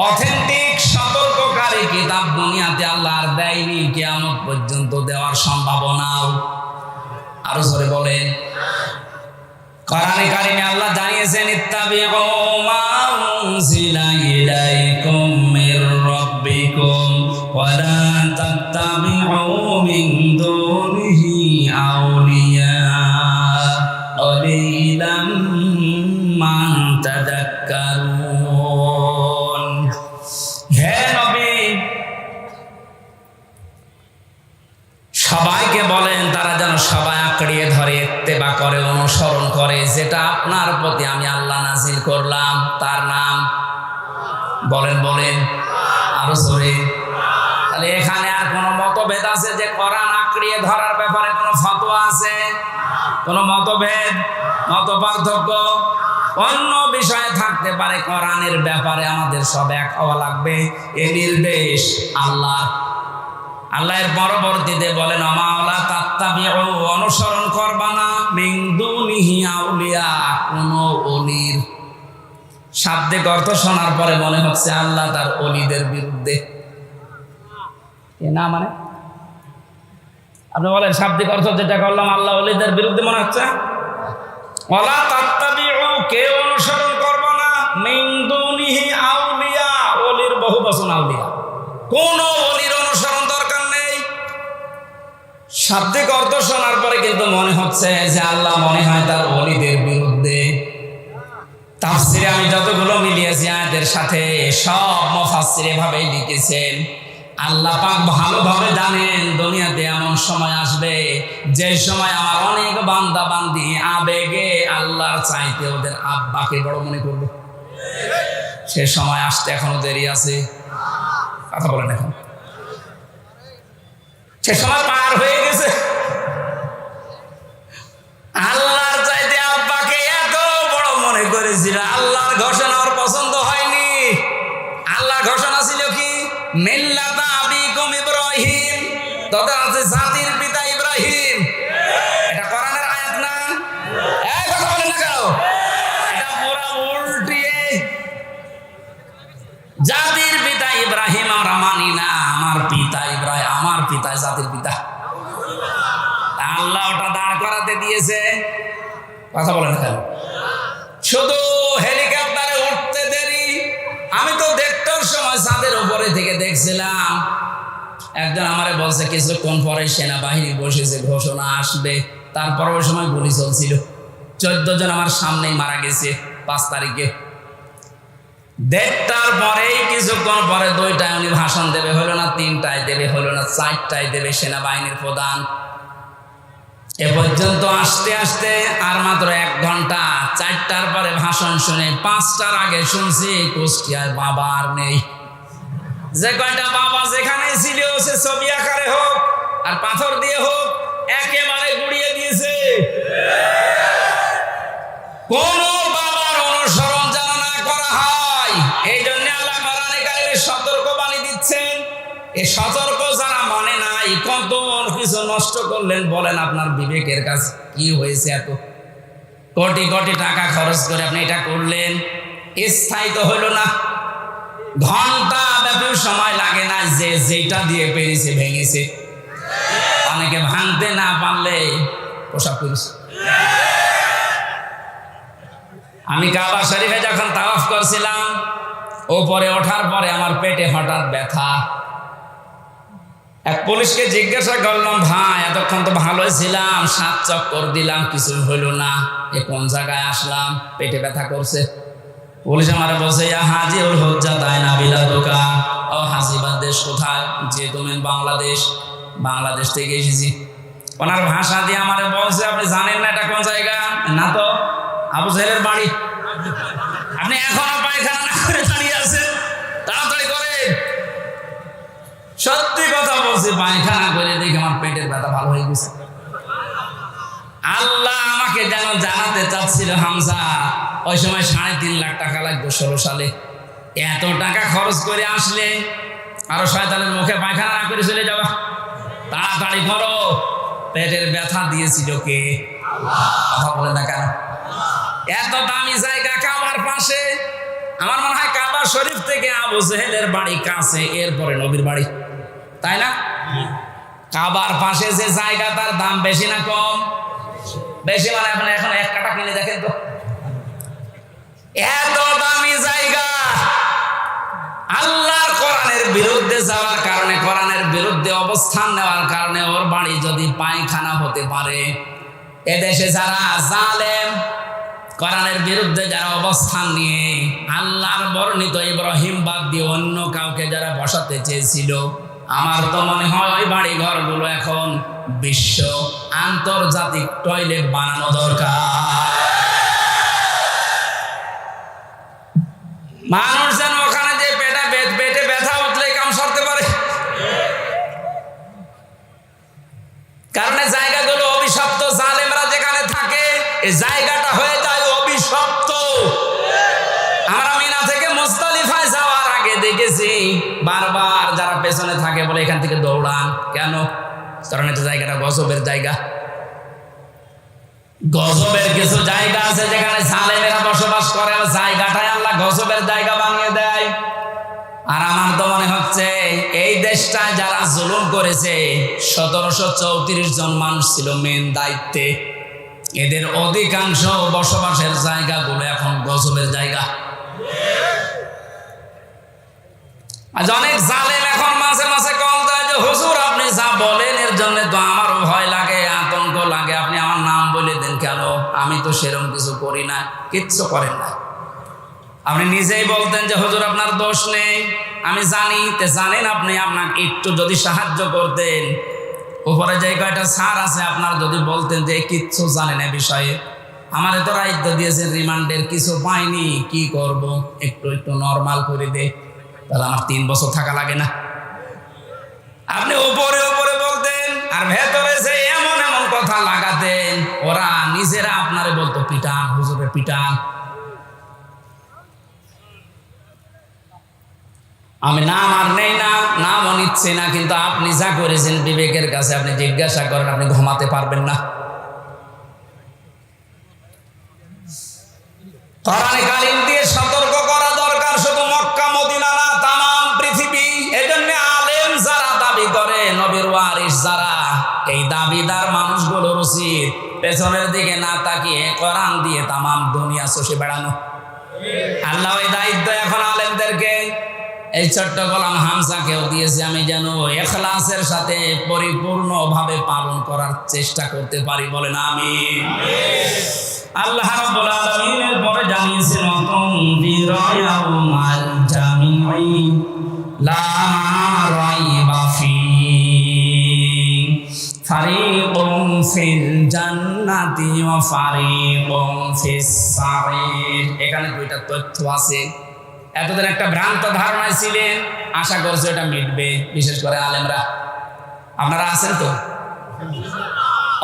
অথেন্টিক সতর্ককারী কিতাব দুনিয়াতে আল্লাহ আর দেয়নি, কিয়ামত পর্যন্ত দেওয়ার সম্ভাবনাও। আরো জোরে বলেন। কোরআনে কারিমে আল্লাহ জানিয়েছেন, ইত্তাবিউ মা উনজিলা ইলাইকুম মির রাব্বিকুম ওয়া লা তাত্তাবিউ মিন দুনিহি আউলিয়া ক্বালিলাম মা তাযাক্কারুন। হে নবী, সবাইকে বলেন তারা যেন সবাই আঁকড়িয়ে ধরে ইত্তেবা করে, অনুসরণ করে যেটা আপনার প্রতি আমি আল্লাহ নাজিল করলাম, তার নাম বলেন বলেন আরো জোরে। তাহলে এখানে আর কোনো মতভেদ আছে যে কোরআন আঁকড়িয়ে ধরার ব্যাপারে কোনো ফতোয়া আছে? কোনো মতভেদ, মত পার্থক্য অন্য বিষয়ে থাকতে পারে, কোরআনের ব্যাপারে আমাদের সব এক হওয়া লাগবে। এ নির্দেশ আল্লাহ। আল্লাহর পরবর্তীতে বলেন, আমাওলা তাত্তাবিউ, অনুসরণ করবা না, মিন দুনিহি আউলিয়া, কোন ওলির। শাব্দিক অর্থ শোনার পরে মনে হচ্ছে আল্লাহ তার ওলিদের বিরুদ্ধে। এ না মানে আপনি বলেন শাব্দিক অর্থ যেটা করলাম আল্লাহ ওলিদের বিরুদ্ধে মনে হচ্ছে। ওয়ালা তাত্তাবিউ, কে অনুসরণ করবা না, মিন দুনিহি আউলিয়া, ওলির বহু বচন আউলিয়া, কোন ওলির অনুসরণ দরকার নেই। শাব্দিক অর্থ শোনার পরে কিন্তু মনে হচ্ছে যে আল্লাহ মনে হয় তার ওলিদের বিরুদ্ধে। তাফসিরে আমি যতগুলো মিলিয়েছি আয়াতের সাথে, সব মুফাসসির এভাবেই লিখেছেন। আল্লাহ পাক ভালোভাবে জানেন দুনিয়াতে এমন সময় আসবে যে সময় আমার অনেক বান্দা বান্দি আবেগে আল্লাহর চাইতে ওদের আব্বাকে বড় মনে করবে। সে সময় আসতে এখনো দেরি আছে। কথা বলেন, এখন সে সময় পার হয়ে গেছে। আল্লাহর চাইতে আব্বাকে এত বড় মনে করেছিল। আল্লাহর ঘোষণা ওর পছন্দ হয়নি। আল্লাহর ঘোষণা ছিল কি, মিল্লাতা আবিকুম ইব্রাহিম, তোদের আছে জাতির পিতা ইব্রাহিম। এটা কোরআনের আয়াত না? এই কথা বলেন না কেন? এটা পুরো উল্টিয়ে, জাতির পিতা ইব্রাহিম আমরা মানি না, আমার পিতা ইব্রাহিম, আমার পিতা জাতির পিতা। আল্লাহ ওটা দাঁড় করাতে দিয়েছে। কথা বলেন কেন? শুধু হেলিকপ্টারে উঠতে দেরি। আমি তো দেখতের সময় ছাদের উপরে থেকে দেখছিলাম, একজন আমারে বলছে কিছুক্ষণ পরে সেনাবাহিনী বসেছে, ঘোষণা আসবে। তারপর ওই সময় গুলি চলছিল। 14 জন আমার সামনেই মারা গেছে 5 তারিখে। 1:30টার পরেই কিছুক্ষণ পরে 2টায় উনি ভাষণ দেবে, হলো না 3টায় দেবে, হলো না 4টায় দেবে সেনাবাহিনীর প্রধান। এ পর্যন্ত আসতে আসতে আর মাত্র 1 ঘন্টা। 4টার পরে ভাষণ শুনে 5টার আগে শুনছি কুষ্টিয়ার বাবা আর নেই। যে কয়টা বাবা যেখানে ছিল সে ছবি আকারে হোক আর পাথর দিয়ে হোক একেবারে গুড়িয়ে দিয়েছে। কোন বাবার অনুসরণ যেন না করা হয়, এই জন্য আল্লাহ কোরআনে কারিমে সতর্কবাণী দিচ্ছেন। এই সতর্ক যারা মানে নাই, কত কিছু নষ্ট করলেন বলেন। আপনার বিবেকের কাছে কি হয়েছে? এত কোটি কোটি টাকা খরচ করে আপনি এটা করলেন, স্থায়ী তো হইল না। ঘন্টা ব্যাপী সময় লাগে না, যে যেটা দিয়ে পেরেছে ভেঙেছে। অনেকে ভাঙতে না পারলে পোশাক করেছে। আমি কাবা শরীফে যখন তাওয়াফ করছিলাম, ওপরে ওঠার পরে আমার পেটে হঠাৎ ব্যথা। এক পুলিশকে জিজ্ঞাসা করলাম, ভাই এতক্ষণ তো ভালোই ছিলাম, 7 চক্কর দিলাম, কিছু হইল না, এ কোন জায়গায় আসলাম, পেটে ব্যথা করছে। পুলিশ আমারে বলছে, ইয়া হাজিউল হুজ্জা দায়না বিলাদুকা, ও হাজিবার দেশ কোথায়? যে তুমি বাংলাদেশ। বাংলাদেশ থেকে এসেছি। ওনার ভাষা দিয়ে আমারে বলছে, আপনি জানেন না এটা কোন জায়গা? না তো। আবু জাহেলের বাড়ি। আপনি এখনো পায়খানা না করে দাঁড়িয়ে আছেন, তাড়াতাড়ি করেন। সত্যি কথা বলছি, পায়খানা করে দেখে আমার পেটের ব্যথা ভালো হয়ে গেছে। আল্লাহ আমাকে যেন জানাতে চাচ্ছিল, হামজা ওই সময় 3.5 লাখ টাকা লাগবে 16 সালে। এত টাকা খরচ করে আসলে আরো শয়তানের মুখে পায়খানা না করে চলে যাবা, তাড়াতাড়ি করো। পেটের ব্যথা দিয়েছিল কে? কথা বলে না কেন? এত দামি জায়গা কাবার পাশে, আমার মনে হয় কাবা শরীফ থেকে আবু জেহেলের বাড়ি কাছে, এরপরে নবীর বাড়ি, তাই না? কাবার পাশে যে জায়গা তার দাম বেশি না কম? বেশি। মানে আপনি এখন 1 কাঠা কিনে দেখেন তো, এত দামি জায়গা। আল্লাহর কোরআনের বিরুদ্ধে যাওয়ার কারণে, কোরআনের বিরুদ্ধে অবস্থান নেওয়ার কারণে ওর বাড়ি যদি পায়খানা হতে পারে, এদেশে যারা জালেম, কোরআনের বিরুদ্ধে যারা অবস্থান নিয়ে আল্লাহর বর্ণিত ইব্রাহিম বাদ দিয়ে অন্য কাউকে যারা বসাতে চেয়েছিল, আমার তো মনে হয় ওই বাড়ি ঘরগুলো এখন বিশ্ব আন্তর্জাতিক টয়লেট বানানো দরকার। মানুষ যেন ওখানে যে পেটে ব্যথা উঠলে কাম সারতে পারে, কারণ এই জায়গাগুলো অভিশপ্ত। জালেমরা যেখানে থাকে এই জায়গাটা হয়ে যায় অভিশপ্ত। আমরা মিনা থেকে মুজদালিফায় যাওয়ার আগে দেখেছি বারবার যারা পেছনে থাকে বলে এখান থেকে দৌড়ান কেন? কারণ এটা জায়গাটা গজবের জায়গা। গজবের কিছু জায়গা আছে যেখানে জালেমেরা বসবাস করে, জায়গাটাই আল্লাহ গজবের জায়গা বানিয়ে দেয়। আর আমার তো মনে হচ্ছে এই দেশটায় যারা জুলুম করেছে 1734 জন মানুষ ছিল মেন দায়িত্বে, এদের অধিকাংশ বসবাসের জায়গাগুলো এখন গজবের জায়গা। আজ অনেক জালেম এখন মাঝে মাঝে কল দেয় যে হুজুর আপনি যা বলেন এর জন্য তো আমারও ভয় লাগে, আতঙ্ক লাগে, আপনি আমার নাম বলে দেন কেন? আমি তো সেরকম কিছু করি না। কিচ্ছু করেন না। আপনি নিজেই বলতেন যে হুজুর আপনার দোষ নেই, আমি জানি। তে জানেন আপনি, আপনাকে একটু যদি সাহায্য করতেন, উপরে যে কয়টা স্যার আছে আপনার যদি বলতেন যে কিচ্ছু জানেন এ বিষয়ে, আমার তো দায়িত্ব দিয়েছেন রিমান্ডের, কিছু পাইনি, কি করব, একটু নর্মাল করে দে, তাহলে আমার 3 বছর থাকা লাগে না। আপনি উপরে উপরে বলতেন আর ভেতরে যে এমন এমন কথা লাগাতেন, ওরা নিজেরা আপনারে বলতো পিটান, হুজুরের পিটান। আমি নাম আর নেই না, নামও নিচ্ছি না, কিন্তু আপনি যা করেছেন বিবেকের কাছে আপনি জিজ্ঞাসা করেন, আপনি ঘুমাতে পারবেন না। কোরআনে কারীম দিয়ে সতর্ক করা দরকার, শুধু মক্কা মদিনা না, তামাম পৃথিবী। এজন্য আলেম যারা দাবি করে, নবীর ওয়ারিস যারা, এই দাবিদার মানুষগুলোর উচিত পেছনের দিকে না তাকিয়ে কোরআন দিয়ে তামাম দুনিয়া চষে বেড়ানো। আল্লাহ ওই দায়িত্ব এখন আলেমদেরকে, এই ছোট্ট গোলাম হামজাকেও দিয়েছে। আমি যেন ইখলাসের সাথে পরিপূর্ণভাবে পালন করার চেষ্টা করতে পারি, বলেন আমিন। আল্লাহ রাব্বুল আলামিনের পরে জানিয়েছেন তুনযিরা ইয়াউমাল জামিঈ লা রাইবা ফীহি ফারিকুন ফিল জান্নাতি ওয়া ফারিকুন ফিস সাঈর। এখানে দুইটা তথ্য আছে। এতদিন একটা ভ্রান্ত ধারণায় ছিলেন, আশা করছি এটা মিটবে, বিশেষ করে আলেমরা। আপনারা আছেন তো?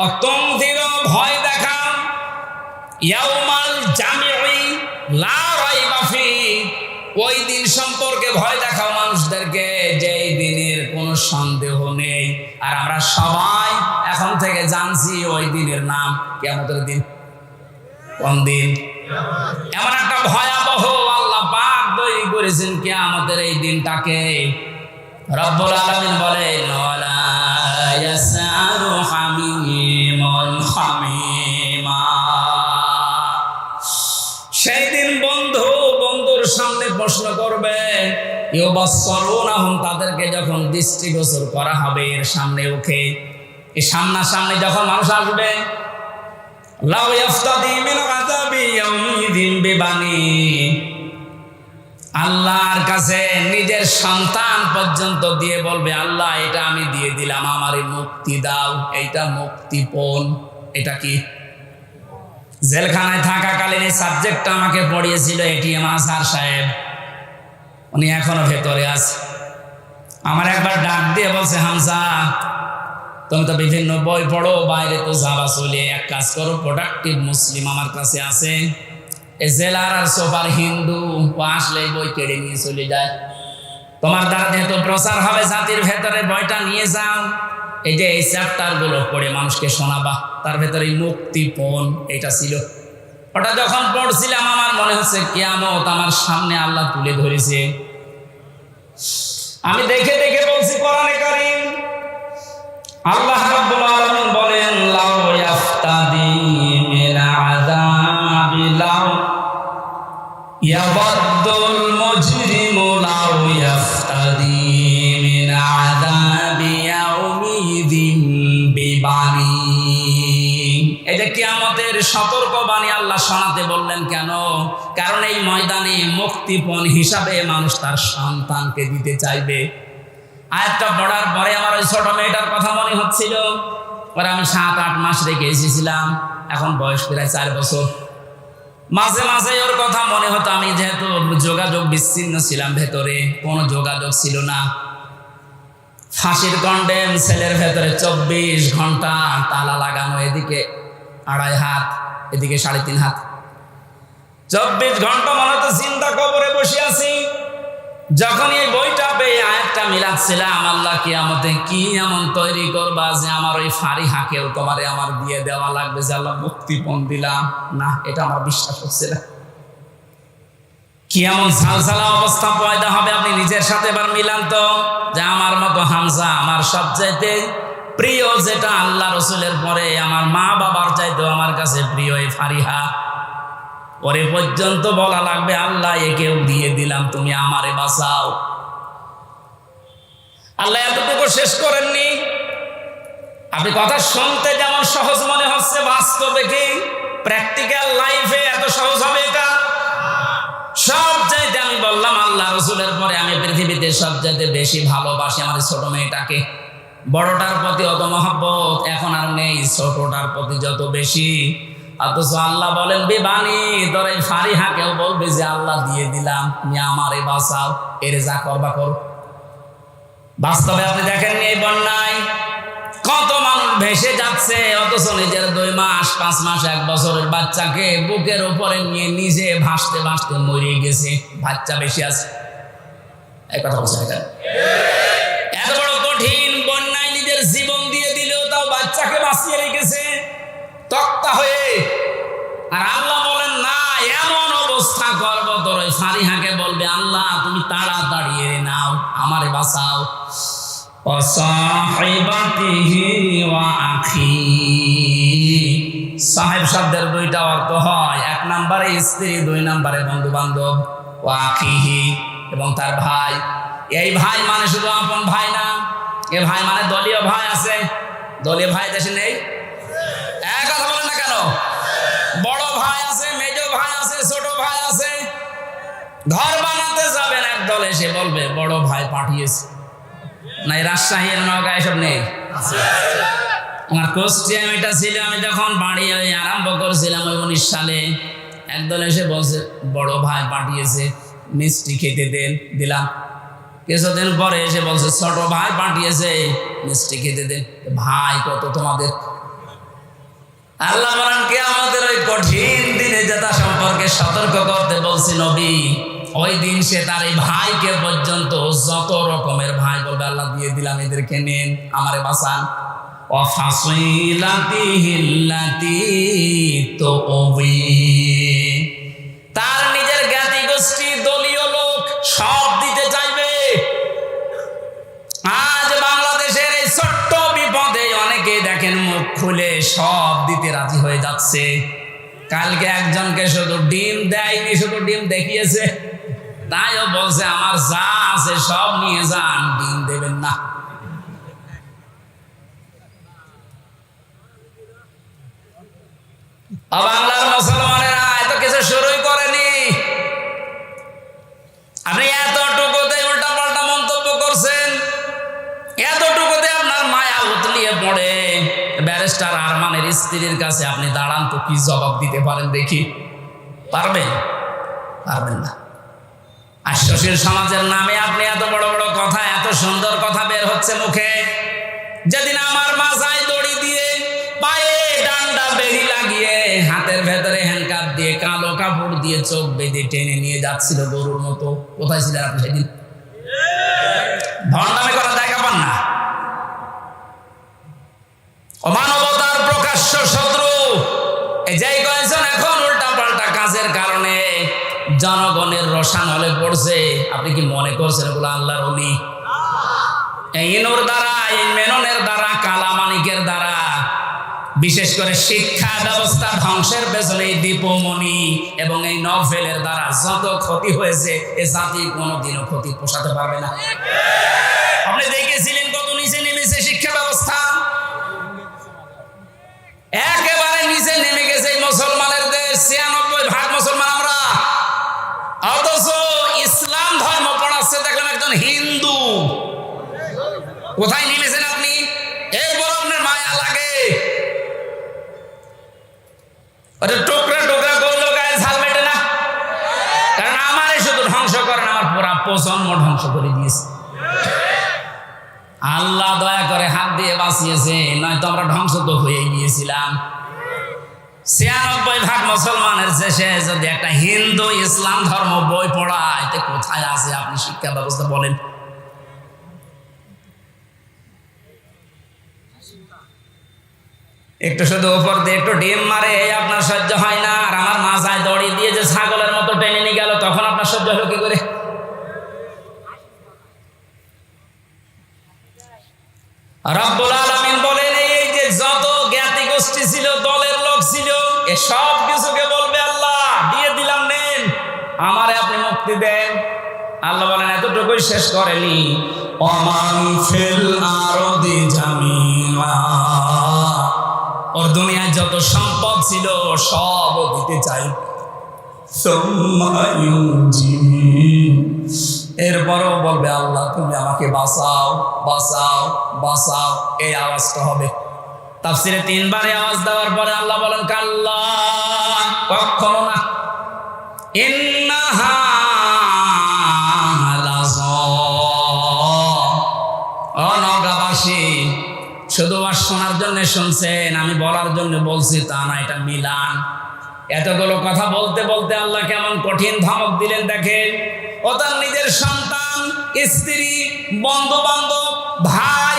অতন্তির ভয় দেখান, ইয়াউমাল জামিঈ লা রাইবা ফীহি, ওই দিন সম্পর্কে ভয় দেখাও মানুষদেরকে, যেই দিনের কোনো সন্দেহ নেই। আর আমরা সবাই এখন থেকে জানছি ওই দিনের নাম কিয়ামতের দিন। কোন দিন? এমন একটা ভয়াবহ আল্লাহ পাক তৈরি করেছেন কিয়ামতের এই দিনটাকে। রব্বুল আলামিন বলেন ওয়ালা ইয়াসআলু হামীমুন হামীমা। সেই দিন বন্ধু বন্ধুর সামনে প্রশ্ন করবে, ইউবাসসারুনাহুম, তাদেরকে যখন দৃষ্টিগোচর করা হবে এর সামনে উঠে, এই সামনাসামনি যখন মানুষ আসবে, লাউ ইয়াফতাদি মিন আযাবি ইয়াউমিদিন বিবানি, আল্লাহর কাছে নিজের সন্তান পর্যন্ত দিয়ে বলবে আল্লাহ এটা আমি দিয়ে দিলাম, আমারে মুক্তি দাও, এইটা মুক্তিপণ। এটা কি? জেলখানায় থাকাকালীন এই সাবজেক্টটা আমাকে পড়িয়েছিল এটিএম আজহার সাহেব, উনি এখনো ভেতরে আছে। আমার একবার ডাক দিয়ে বলছে, হামজা তুমি তো বিভিন্ন বই পড়ো, বাইরে তো যাবা চলে, এক কাজ করো, প্রোডাক্টিভ মুসলিম আমার কাছে আছে, এই জেলার আর সোপার হিন্দু, ও আসলে বই কেড়ে নিয়ে চলে যায়। তোমার দ্বারা যেহেতু প্রচার হবে জাতির ভেতরে, বইটা নিয়ে যাও, এই যে এই চ্যাপ্টার গুলো পড়ে মানুষকে শোনাবা, তার ভেতরে মুক্তিপণ এটা ছিল। ওটা যখন পড়ছিলাম আমার মনে হচ্ছে কিয়ামত আমার সামনে আল্লাহ তুলে ধরেছে। আমি দেখে দেখে বলছি কোরআনে কারীম, আল্লাহ রাব্বুল আলামিন বলেন লাউ ইয়াফতাদি মিন আযাবি লাউ ইয়াবাদুল মুজরিমু লাউ ইয়াফতাদি মিন আযাবি ইয়াউমিদিন বিবানি। এই যে কিয়ামতের সতর্কবাণী আল্লাহ শোনাতে বললেন কেন? কারণ এই ময়দানে মুক্তিপণ হিসাবে মানুষ তার সন্তানকে দিতে চাইবে। আয়াতটা পড়ার পরে আমার ওই ছোট মেয়েটার কথা মনে হচ্ছিল। ওরা আমি 7-8 মাস রেখে এসেছিলাম, এখন বয়স প্রায় 4 বছর। মাঝে মাঝে ওর কথা মনে হতো। আমি যেহেতু যোগাযোগ বিচ্ছিন্ন ছিলাম, ভেতরে কোনো যোগাযোগ ছিল না। ফাঁসির কন্ডেম সেলের ভেতরে 24 ঘন্টা তালা লাগানো, এদিকে 2.5 হাত, এদিকে 3.5 হাত, 24 ঘন্টা মনে হতো চিন্তা কবরে বসে আছি। যখন এই বইটা পেয়ে আয়াতটা মিলাচ্ছিলাম, আল্লাহ কিয়ামতে কি এমন তৈরি করবা যে আমার ওই ফারিহাকেও তোমারে আমার দিয়ে দেওয়া লাগবে, যে আল্লাহ মুক্তিপণ দিলাম না, এটা আমার বিশ্বাস হচ্ছে না। কি এমন ঝালঝালা অবস্থা পয়দা হবে আপনি নিজের সাথে এবার মিলান তো, যে আমার মতো হামজা, আমার সবচাইতে প্রিয় যেটা আল্লাহ রসুলের পরে আমার মা বাবার চাইতেও আমার কাছে প্রিয় এই ফারিহা, পরে পর্যন্ত বলা লাগবে আল্লাহ একেও দিয়ে দিলাম, তুমি আমারে বাঁচাও। আল্লাহ এতটুকু শেষ করেননি। আপনি কথা শুনতে যেমন সহজ মনে হচ্ছে, বাস্তবে কি প্র্যাকটিক্যাল লাইফে এত সহজ হবে এটা? সবচাইতে আমি বললাম আল্লাহ রসুলের পরে আমি পৃথিবীতে সবচাইতে বেশি ভালোবাসি আমার ছোট মেয়েটাকে। বড়টার প্রতি অত মহব্বত এখন আর নেই, ছোটটার প্রতি যত বেশি। অথচ আল্লাহ বলেন বিবানি, তোর এই ফারিহাকেও বলবে যে আল্লাহ দিয়ে দিলাম, তুমি আমারে বাঁচাও, এর যা করবা করো। বাস্তবে আপনি দেখেননি এই বন্যায় কত মানুষ ভেসে যাচ্ছে, অথচ নিজের 2 মাস 5 মাস 1 বছরের বাচ্চাকে বুকের উপরে নিয়ে নিজে ভাসতে ভাসতে মরে গেছে। বাচ্চা বেশি আছে, এই কথা বলছে এখানে। এত বড় কঠিন বন্যায় নিজের জীবন দিয়ে দিলেও তাও বাচ্চাকে বাঁচিয়ে রেখেছে তক্তা হয়ে। আর আল্লাহ বলেন না, এমন অবস্থা করবো তোর ওই ফারিহাকে বলবে আল্লাহ তুমি তাড়াতাড়ি এনে নাও, আমারে বাঁচাও। সাহেব শব্দের 2টা অর্থ হয়, 1 নম্বরে স্ত্রী, 2 নম্বরে বন্ধু বান্ধব। ও আখিহি, এবং তার ভাই। এই ভাই মানে শুধু আপন ভাই না, এ ভাই মানে দলীয় ভাই আছে। দলীয় ভাই দেশে নেই? এক কথা বলেন না কেন? বড় ভাই আছে, মেজ ভাই আছে, ছোট ভাই আছে। ঘর বানাতে যাবেন, একদল এসে বলবে বড় ভাই পাঠিয়েছে। নাই রাজশাহীর নওগাঁ এসব নেই? আমার কোশ্চেন এটা ছিল, আমি যখন বাড়ি আরম্ভ করছিলাম ওই 19 সালে, একদল এসে বলছে বড় ভাই পাঠিয়েছে, মিষ্টি খেতে দেন, দিলাম। কিছুদিন পরে এসে বলছে ছোট ভাই পাঠিয়েছে, মিষ্টি খেতে দেন। ভাই কত তোমাদের? আল্লাহ বলেন কি আমাদের ওই কঠিন দিনে যেটা সম্পর্কে সতর্ক করতে বলছি নবী, ওই দিন সে তার এই ভাইকে পর্যন্ত যত রকমের ভাই বলবে আল্লাহ দিয়ে দিলাম, এদেরকে নেন, আমারে বাঁচান। তার নিজের জ্ঞাতি গোষ্ঠী, দলীয় লোক সব দিতে চাইবে। আজ বাংলাদেশের এই ছোট্ট বিপদে অনেকে দেখেন মুখ খুলে সব দিতে রাজি হয়ে যাচ্ছে। কালকে একজনকে শুধু ডিম দেয়নি, শুধু ডিম দেখিয়েছে, তাইও বলছে আমার যা আছে সব নিয়ে যান, ডিম দেবেন না। বাংলার মুসলমানেরা এত কিছু শুরুই করেনি। আপনি এতটুকুতে উল্টা পাল্টা মন্তব্য করছেন, এতটুকুতে আপনার মায়া উতলিয়ে পড়ে। ব্যারিস্টার আরমানের স্ত্রীর কাছে আপনি দাঁড়ান তো, কি জবাব দিতে পারেন দেখি? পারবেন? পারবেন না। আশ্বাসের সমাজের নামে আপনি এত বড় বড় কথা, এত সুন্দর কথা বের হচ্ছে মুখে। যেদিন আমার মাথায় দড়ি দিয়ে, পায়ে ডান্ডা বেরি লাগিয়ে, হাতের ভেতরে হ্যান্ডকাপ দিয়ে, কালো কাপড় দিয়ে চোখ বেঁধে টেনে নিয়ে যাচ্ছিল গরুর মতো, কোথায় ছিলেন আপনি সেদিন? ভণ্ডামি করা দেখা পান না? অমানবতার প্রকাশ্য শত্রু এই যেই কয়েকজন এখন উল্টা জনগণের রসান হলে পড়ছে, আপনি কি মনে করছেন এগুলো আল্লাহর ওলি? এই ইনুর দ্বারা, এই মেননের দ্বারা, কালামানিকের দ্বারা, বিশেষ করে শিক্ষা ব্যবস্থা ধ্বংসের পেছনে এই দীপমণি এবং এই নভেলের দ্বারা যত ক্ষতি হয়েছে, এ জাতি কোনোদিনও ক্ষতি পোষাতে পারবে না। আপনি দেখেছিলেন কত নিচে নেমেছে শিক্ষা ব্যবস্থা, একেবারে নিচে নেমে গেছে এই মুসলমানের দেশ। ৯৬% মুসলমান আমরা, অথচ ইসলাম ধর্ম পড়াচ্ছে দেখলাম একজন হিন্দু। কোথায় নেমেছেন আপনি? এরপর আপনার মায়া লাগে, টুকরা টুকরা করলো গায়ে ঝাল মেটে না। কারণ আমারই শুধু ধ্বংস করেন, আমার পুরা প্রজন্ম ধ্বংস করে দিয়েছে। আল্লাহ দয়া করে হাত দিয়ে বাঁচিয়েছে, নয়তো আমরা ধ্বংস তো হয়ে গিয়েছিলাম। ৯৬% মুসলমানের শেষে যদি একটা হিন্দু ইসলাম ধর্ম বই পড়ায়, তো কোথায় আছে আপনি শিক্ষা ব্যবস্থা বলেন? একটু শুধু উপর দিয়ে একটু ডিম মারে, আপনার সহ্য হয় না, আর আমার মাথায় দড়ি দিয়ে যে ছাগলের মতো টেনে নিয়ে গেল, তখন আপনার সহ্য হলো কি করে? রব্বুল আলামিন বলেন, এই যে যত জ্ঞাতি গোষ্ঠী ছিল, দলের লোক ছিল, এ সব কিছুকে বলবে আল্লাহ দিয়ে দিলাম, নেন, আমারে আপনি মুক্তি দেন। আল্লাহ বলেন এতটুকুই শেষ করেনি, ওমান ফিল আরদি জামিআ, ওর দুনিয়ায় যত সম্পদ ছিল সব দিতে চাই। এরপরও বলবে আল্লাহ তুমি আমাকে বাঁচাও বাঁচাও বাঁচাও, এই আওয়াজটা হবে। তাফসিরে ৩ বারে আওয়াজ দেওয়ার পরে আল্লাহ বলেন কাল্লা, কখনো না, ইন্নাহা লাযা, ও নওগাঁবাসী, শুধু আর শোনার জন্য শুনছেন, আমি বলার জন্য বলছি তা না, এটা মিলান। এতগুলো কথা বলতে বলতে আল্লাহ কেমন কঠিন ধমক দিলেন দেখেন। ও তার নিজের সন্তান, স্ত্রী, বন্ধু বান্ধব, ভাই,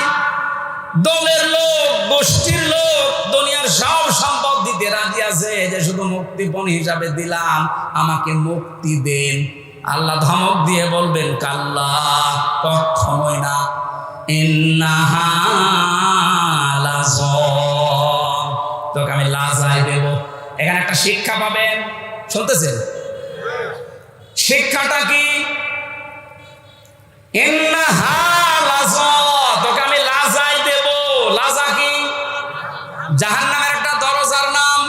দলের লোক, গোষ্ঠীর লোক, দুনিয়ার সব সম্পদ দিতে রাজি আছে, যে শুধু মুক্তিপণ হিসাবে দিলাম, আমাকে মুক্তি দেন। আল্লাহ ধমক দিয়ে বলবেন কাল্লা, কখনোই না, ইন্নাহা লাযা, তোকে আমি লাজায় দেব। এখানে একটা শিক্ষা পাবেন, শুনতেছেন? শিক্ষাটা কি? ইন্নাহা লাযা, তোকে আমি লাজায় দেব। লাজা কি? জাহান্নামের একটা দরজার নাম।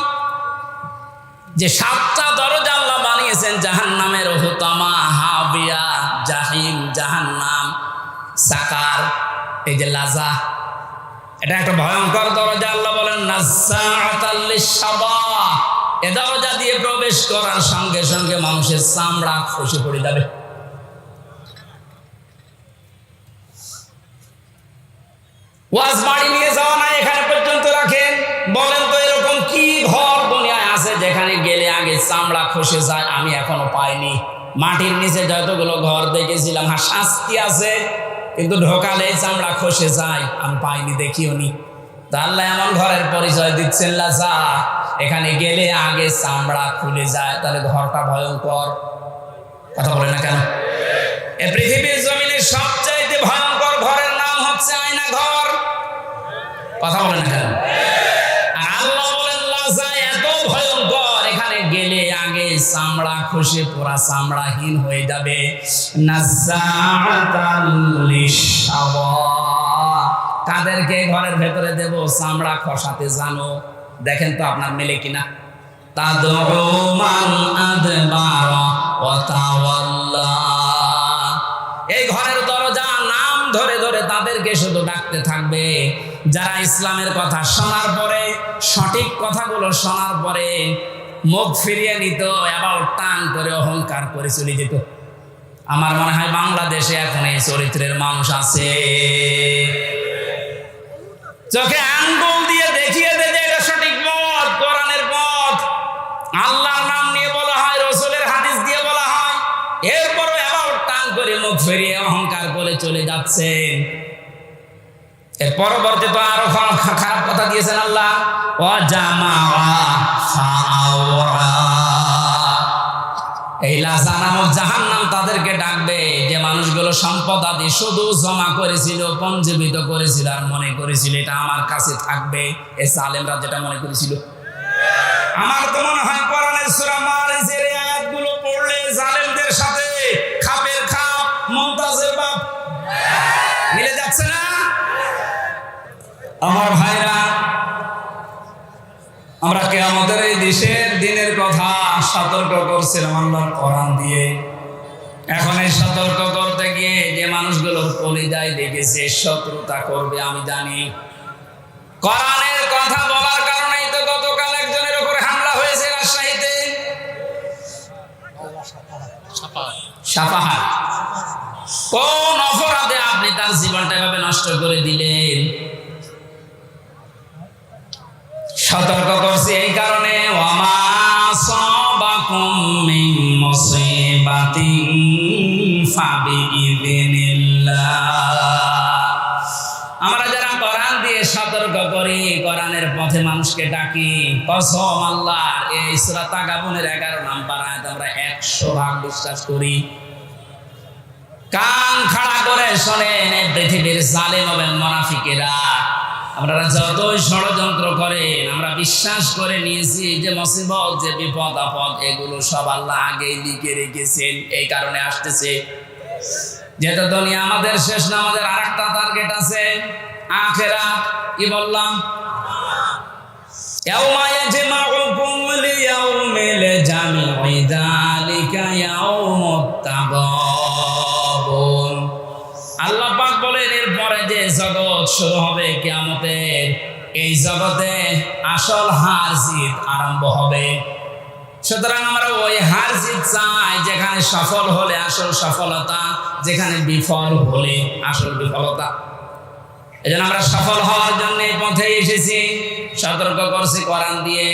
যে 7টা দরজা আল্লাহ বানিয়েছেন জাহান্নামের, হুতামা, হাবিয়া, জাহিম, জাহান্নাম, সাকার, এই যে লাজা, এটা একটা ভয়ঙ্কর দরজা। আল্লাহ বলেন নাজ্জাআতাল লিশ-শাবা, এ দরজা দিয়ে প্রবেশ করার সঙ্গে সঙ্গে মানুষের চামড়া খসে পড়ে যাবে। ওয়াজ বাড়ি নিয়ে যাওয়া না, এখানে পর্যন্ত রাখেন। বলেন তো এরকম কি ঘর দুনিয়ায় আছে যেখানে গেলে আগে চামড়া খসে যায়? আমি এখনো পাইনি। মাটির নিচে যতগুলো ঘর দেখেছিলাম, হ্যাঁ শাস্তি আছে, কিন্তু ঢোকালে চামড়া খসে যায়, আমি পাইনি, দেখিও নি। তা আল্লাহ এমন ঘরের পরিচয় দিচ্ছেন লাজা, এখানে গেলে আগে চামড়া খুলে যায়। তাহলে ঘরটা ভয়ঙ্কর। কথা বলে না কেন? এ পৃথিবীর জমিনের সবচাইতে ভয়ঙ্কর ঘরের নাম হচ্ছে আয়না ঘর। কথা বলে না কেন? আর আল্লাহ বলেন লাজা এত ভয়ঙ্কর, এখানে গেলে আগে চামড়া খসে পুরা চামড়াহীন হয়ে যাবে। নাজ্জাআতাল লিশ-শাবা, কাদেরকে ঘরের ভেতরে দেব? চামড়া খসাতে জানো। দেখেন তো আপনার মেলে কিনা। তাদউ মান আদবারা ওয়া তাওয়াল্লা, এই ঘরের দরজা নাম ধরে ধরে তাদেরকে শুধু ডাকতে থাকবে যারা ইসলামের কথা শোনার পরে, সঠিক কথাগুলো শোনার পরে মুখ ফিরিয়ে নিত, এবার টান করে অহংকার করে চলে যেত। আমার মনে হয় বাংলাদেশে এখন এই চরিত্রের মানুষ আছে। চোখে আঙ্গুল দিয়ে দেখিয়ে দে যে এটা সঠিক পথ, কোরআনের পথ, আল্লাহর নাম নিয়ে বলা হয়, রসুলের হাদিস দিয়ে বলা হয়, এরপরও এবার টান করে মুখ ফিরিয়ে অহংকার করে চলে যাচ্ছে। এর পরবর্তী তো আরো খারাপ কথা দিয়েছেন আল্লাহ, ওয়া জামাআ ফাআওয়া, এই লাযা নামক জাহান্নাম তাদেরকে ডাকবে, যে মানুষগুলো সম্পদ আদি শুধু জমা করেছিল, পঞ্জীবিত করেছিল আর মনে করেছিল এটা আমার কাছে থাকবে। এই জালেমরা যেটা মনে করেছিল। আমার তো মনে হয় কোরআনের সূরা মারিজের এই আয়াতগুলো পড়লে জালেমদের সাথে খাপের খাপ, মুমতাজের বাপ মিলে যাচ্ছে না? আমার ভাইরা, আমরা কিয়ামতের এই দিনের কথা সতর্ক করছিলাম আল্লাহর কোরআন দিয়ে। এখন এই সতর্ক করতে গিয়ে যে মানুষগুলোর কলিজায় দেখেছে শত্রুতা করবে আমি জানি। কোরআনের কথা বলার কারণেই তো গতকাল একজনের উপরে হামলা হয়েছে রাজশাহীতে। সাপাহার কোন অপরাধে আপনি তার জীবনটা এভাবে নষ্ট করে দিলেন? সতর্ক করছি এই কারণে, ওয়ামা সাবাকুম মিন মুসিবাতিন ফাবিইযনিল্লাহ। আমরা যারা কোরআন দিয়ে সতর্ক করি, কোরআনের পথে মানুষকে ডাকি, কসম আল্লাহর, এই সূরা তাগাবুনের 11 নম্বর আয়াত আমরা 100% বিশ্বাস করি। কান খাড়া করে শোনেন, এই পৃথিবীর জালেম এবং মুনাফিকেরা আপনারা যতই ষড়যন্ত্র করেন, আমরা বিশ্বাস করে নিয়েছি যে মুসিবত, যে বিপদ আপদ, এগুলো সব আল্লাহ আগেই লিখে রেখেছেন। এই কারণে আসতেছে। যেহেতু দুনিয়া আমাদের শেষ না, আমাদের আরেকটা টার্গেট আছে, আখিরাত। কি বললাম? ইয়াউমা ইয়াজমাউকুম লিয়াউমিল জামঈ যালিকা ইয়াউমুত তাগাবুন। আল্লাহ পাক বলেন এরপরে যে জগৎ শুরু হবে কিয়ামতের, এই জগতে আসল হার জিত আরম্ভ হবে। সুতরাং আমরা ওই হার জিত চাই যেখানে সফল হলে আসল সফলতা, যেখানে বিফল হলে আসল বিফলতা। এজন্য আমরা সফল হওয়ার জন্য এই পথে এসেছি। সতর্ক করছি কোরআন দিয়ে।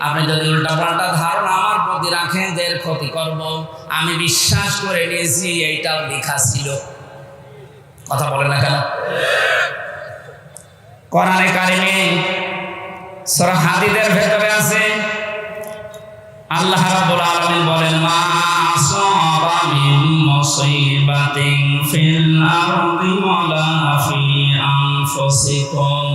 আপনি যদি উল্টাপাল্টা ধারণা আমার প্রতি রাখেন যে এর ক্ষতি করব, আমি বিশ্বাস করে নিয়েছি এইটাও লেখা ছিল। কথা বলেন না কেন? কোরআনে কারিমে সূরা হাদীদের ভেতরে আছে, আল্লাহ রাব্বুল আলামিন বলেন, মা আসাবা মিন মুসিবাতিন ফিল আরদি ওয়ালা ফি আনফুসিকুম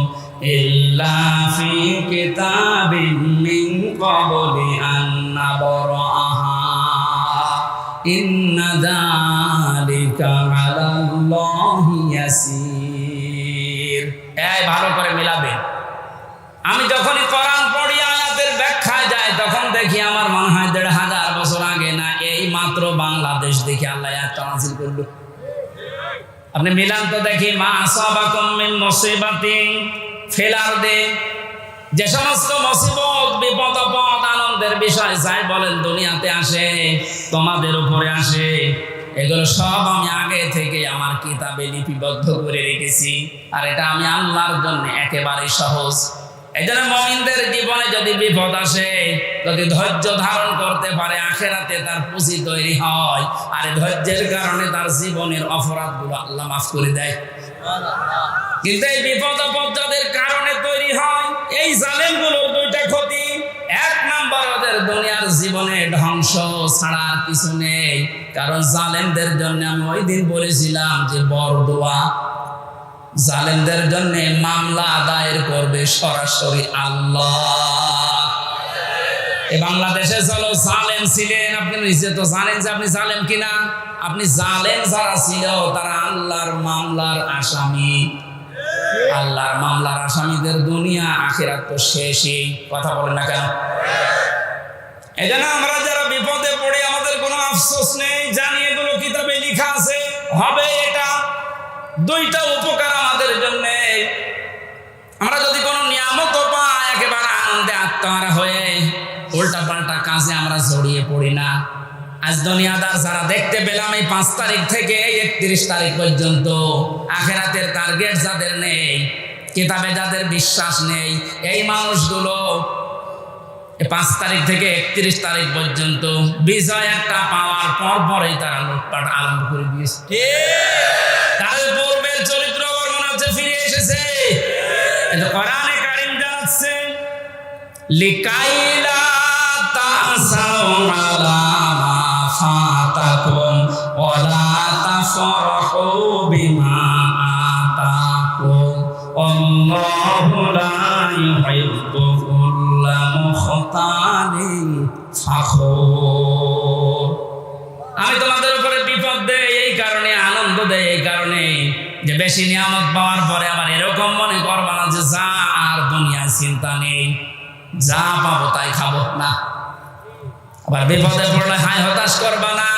ইল্লা ফি কিতাবিন মিন ক্বাবলি আন নাবরাহা ইন্না যালিকা আলাল্লাহি ইয়াসির। এই ভালো করে মিলাবেন। আমি যখনই কোরআন পড়ি, আয়াতের ব্যাখ্যায় যাই, তখন দেখি আমার মনে হয় ১৫০০ বছর আগে না, এই মাত্র বাংলাদেশ দেখি আল্লাহ আয়াতটা নাযিল করলো। আপনি মিলান তো দেখি, মা আসাবাকুম মিন মুসিবাতিন ফিল আরদি, যে সমস্ত মুসিবত, বিপদ আপদ, আনন্দের বিষয় যাই বলেন দুনিয়াতে আসে, তোমাদের উপরে আসে, এগুলো সব আমি আগে থেকে আমার কিতাবে লিপিবদ্ধ করে রেখেছি। আর এটা আমি আল্লাহর জন্য একেবারে সহজ। এই জন্য মুমিনদের জীবনে যদি বিপদ আসে, যদি ধৈর্য ধারণ করতে পারে, আখিরাতে তার পুঁজি তৈরি হয়। আর ধৈর্যের কারণে তার জীবনের অপরাধগুলো আল্লাহ মাফ করে দেয়। কিন্তু এই বিপদ আপদ যাদের কারণে তৈরি হয়, এই জালেমগুলোর দুইটা ক্ষতি। 1 নাম্বার, ওদের দুনিয়ার জীবনে ধ্বংস ছাড়া আর কিছু নেই। কারণ জালেমদের জন্য আমি ওই দিন বলেছিলাম যে বরদোয়া, জালেমদের জন্য মামলা দায়ের করবে সরাসরি আল্লাহ। এই বাংলাদেশে চলো জালেম ছিলেন, আপনি নিজে তো জানেন যে আপনি জালেম কিনা। আপনি জালেম যারা ছিল তারা আল্লাহর মামলার আসামি। আল্লাহর মামলার আসামিদের দুনিয়া আখিরাত তো শেষই। কথা বলেন না কেন? এই জন্য আমরা যারা বিপদে পড়ি, আমাদের কোনো আফসোস নেই, জানি এগুলো কিতাবে লেখা আছে, হবে এটা। দুইটা উপকার আমাদের জন্য। আমরা যদি কোনো নিয়ামত পাই, একেবারে আনন্দে আত্মহারা হয়ে উল্টা পাল্টা কাজে আমরা জড়িয়ে পড়ি না। আজ দুনিয়াদার যারা দেখতে পেলাম এই 5 তারিখ থেকে 31 তারিখ পর্যন্ত, আখিরাতের টার্গেট যাদের নেই, কিতাবে যাদের বিশ্বাস নেই, এই মানুষগুলো 5 তারিখ থেকে 31 তারিখ পর্যন্ত বিজয় একটা পাওয়ার পরই তারা লুটপাট আরম্ভ করে দিয়েছে। তাদের পূর্বের চরিত্র বর্ণনা হচ্ছে ফিরে এসেছে। কোরআনে কারীম জানাচ্ছে, লিকাইলা তাসাউ আলা মা ফাতাকুম ওয়া লা তাফরাহু বিমা আতাকুম আল্লাহু লা ইউহিব্বু কুল্লা মুখতালিন ফাখুর। আমি তোমাদের উপরে বিপদ দেই এই কারণে, আনন্দ দেই এই কারণে যে বেশি নিয়ামত পাওয়ার পরে আবার এরকম মনে করবা না যে যা আর দুনিয়ায় চিন্তা নেই, যা পাবো তাই খাবো না। আবার বিপদে পড়লে হায় হতাশ করবা না।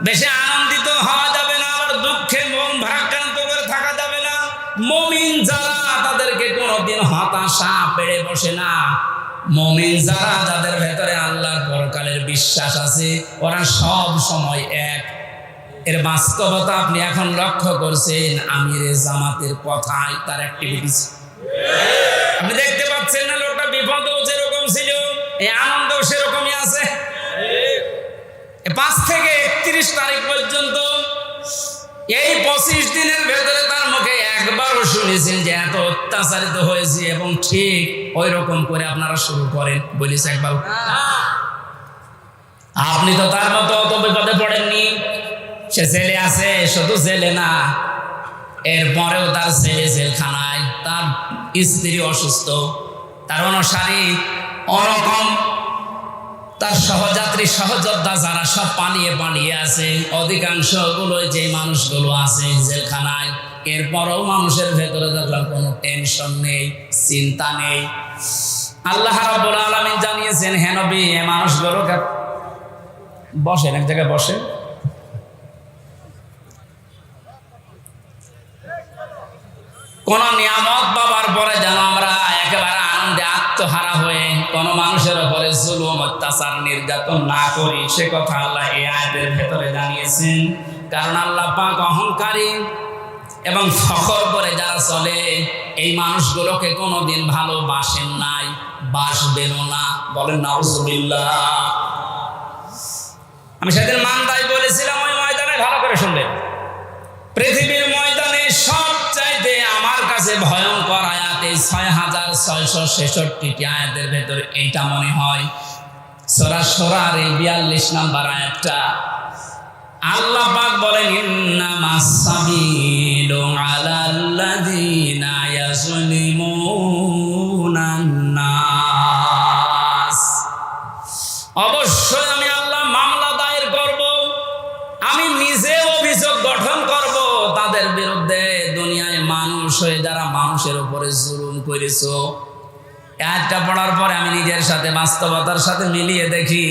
বেশি আনন্দিত হওয়া যাবে না, আবার দুঃখে মন ভারাক্রান্ত করে থাকা যাবে না। মুমিন যারা তাদেরকে কোনোদিন হতাশা পেড়ে বসে না। মুমিন যারা, যাদের ভেতরে আল্লাহর পরকালের বিশ্বাস আছে, ওরা সব সময় এক। এর বাস্তবতা আপনি এখন লক্ষ্য করছেন আমিরে জামাতের কথায়, তার অ্যাক্টিভিটিস আপনি দেখতে পাচ্ছেন না। লোকটা বিপদও যেরকম ছিল, এই আনন্দও সেরকমই আছে। 5 থেকে 31 তারিখ পর্যন্ত এই 25 দিনের ভেতরে তার মুখে একবারও শুনেছেন যে এত অত্যাচারিত হয়েছে, এবং ঠিক ওই রকম করে আপনারা শুরু করেন বলিস একবার। আপনি তো তার মতো অত বিপদে পড়েননি। সে জেলে আছে, শুধু জেলে না, এরপরেও তার ছেলে জেলখানায়, তার স্ত্রী অসুস্থ, তার অনুসারী ওরকম, তার সহযাত্রী সহযোদ্ধা যারা সব পালিয়ে আছে, অধিকাংশ গুলো যে মানুষগুলো আছে জেলখানায়, এরপরও মানুষের ভেতরে দেখলাম কোনো টেনশন নেই, চিন্তা নেই। আল্লাহ রাব্বুল আলামিন জানিয়েছেন, হে নবী, এই মানুষগুলোকে বসেন, এক জায়গায় বসেন। কোন নিয়ামত পাবার পরে যেন আমরা একেবারে আনন্দে আত্মহারা হয়ে কোন মানুষের উপরে জুলুম, অত্যাচার, নির্যাতন না করি, সে কথা আল্লাহ এই আয়াতের ভেতরে জানিয়েছেন। কারণ আল্লাহ পাক অহংকারী এবং ফখর করে যারা চলে, এই মানুষগুলোকে কোনোদিন ভালোবাসেন নাই, বাসবেনও না। বলেন নাউজুবিল্লাহ। আমি সেদিন মান্দায় বলেছিলাম, ওই ময়দানে ভালো করে শুনলেন, পৃথিবীর ময়দানে সবচাইতে আমার কাছে ভয়ঙ্কর আয়াত এই 6666টি আয়াতের ভেতরে এইটা মনে হয়। সূরা শুরার 42 নম্বর আয়াতটা আল্লাহ পাক বলেন, ইন্নামাস সাবিলু আলাল্লাযিনা ইয়াজলিমুনান নাস। অবশ্যই আমি আল্লাহ মামলা দায়ের করব, আমি নিজে অভিযোগ গঠন করব তাদের বিরুদ্ধে। দুনিয়ায় মানুষ হয়ে যারা মানুষের উপরে জুলুম করেছো, একটা পড়ার পরে আমি নিজের সাথে বাস্তবতার সাথে মিলিয়ে দেখি,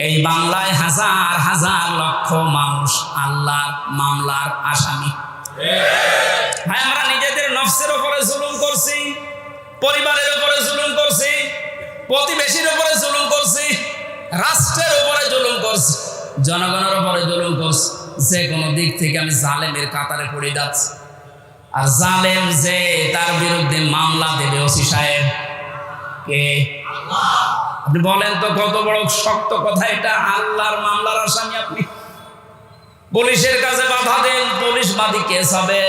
এই বাংলায় হাজার হাজার লক্ষ মানুষ আল্লাহর মামলার আসামি। ভাই, আমরা নিজেদের নফসের উপরে জুলুম করছি, পরিবারের উপরে জুলুম করছি, প্রতিবেশীর উপরে জুলুম করছি, রাষ্ট্রের উপরে জুলুম করছি, জনগণের উপরে জুলুম করছি। যে কোনো দিক থেকে আমি জালেমের কাতারে পড়ে যাচ্ছি। আর জালেম যে, তার বিরুদ্ধে মামলা দেবে ওসি সাহেব কে? আপনি বলেন তো, কত বড় শক্ত কথা এটা। আল্লাহর মামলার আসামি আপনি। পুলিশের কাছে বাধা দেন, পুলিশ বাদী কেস হবে।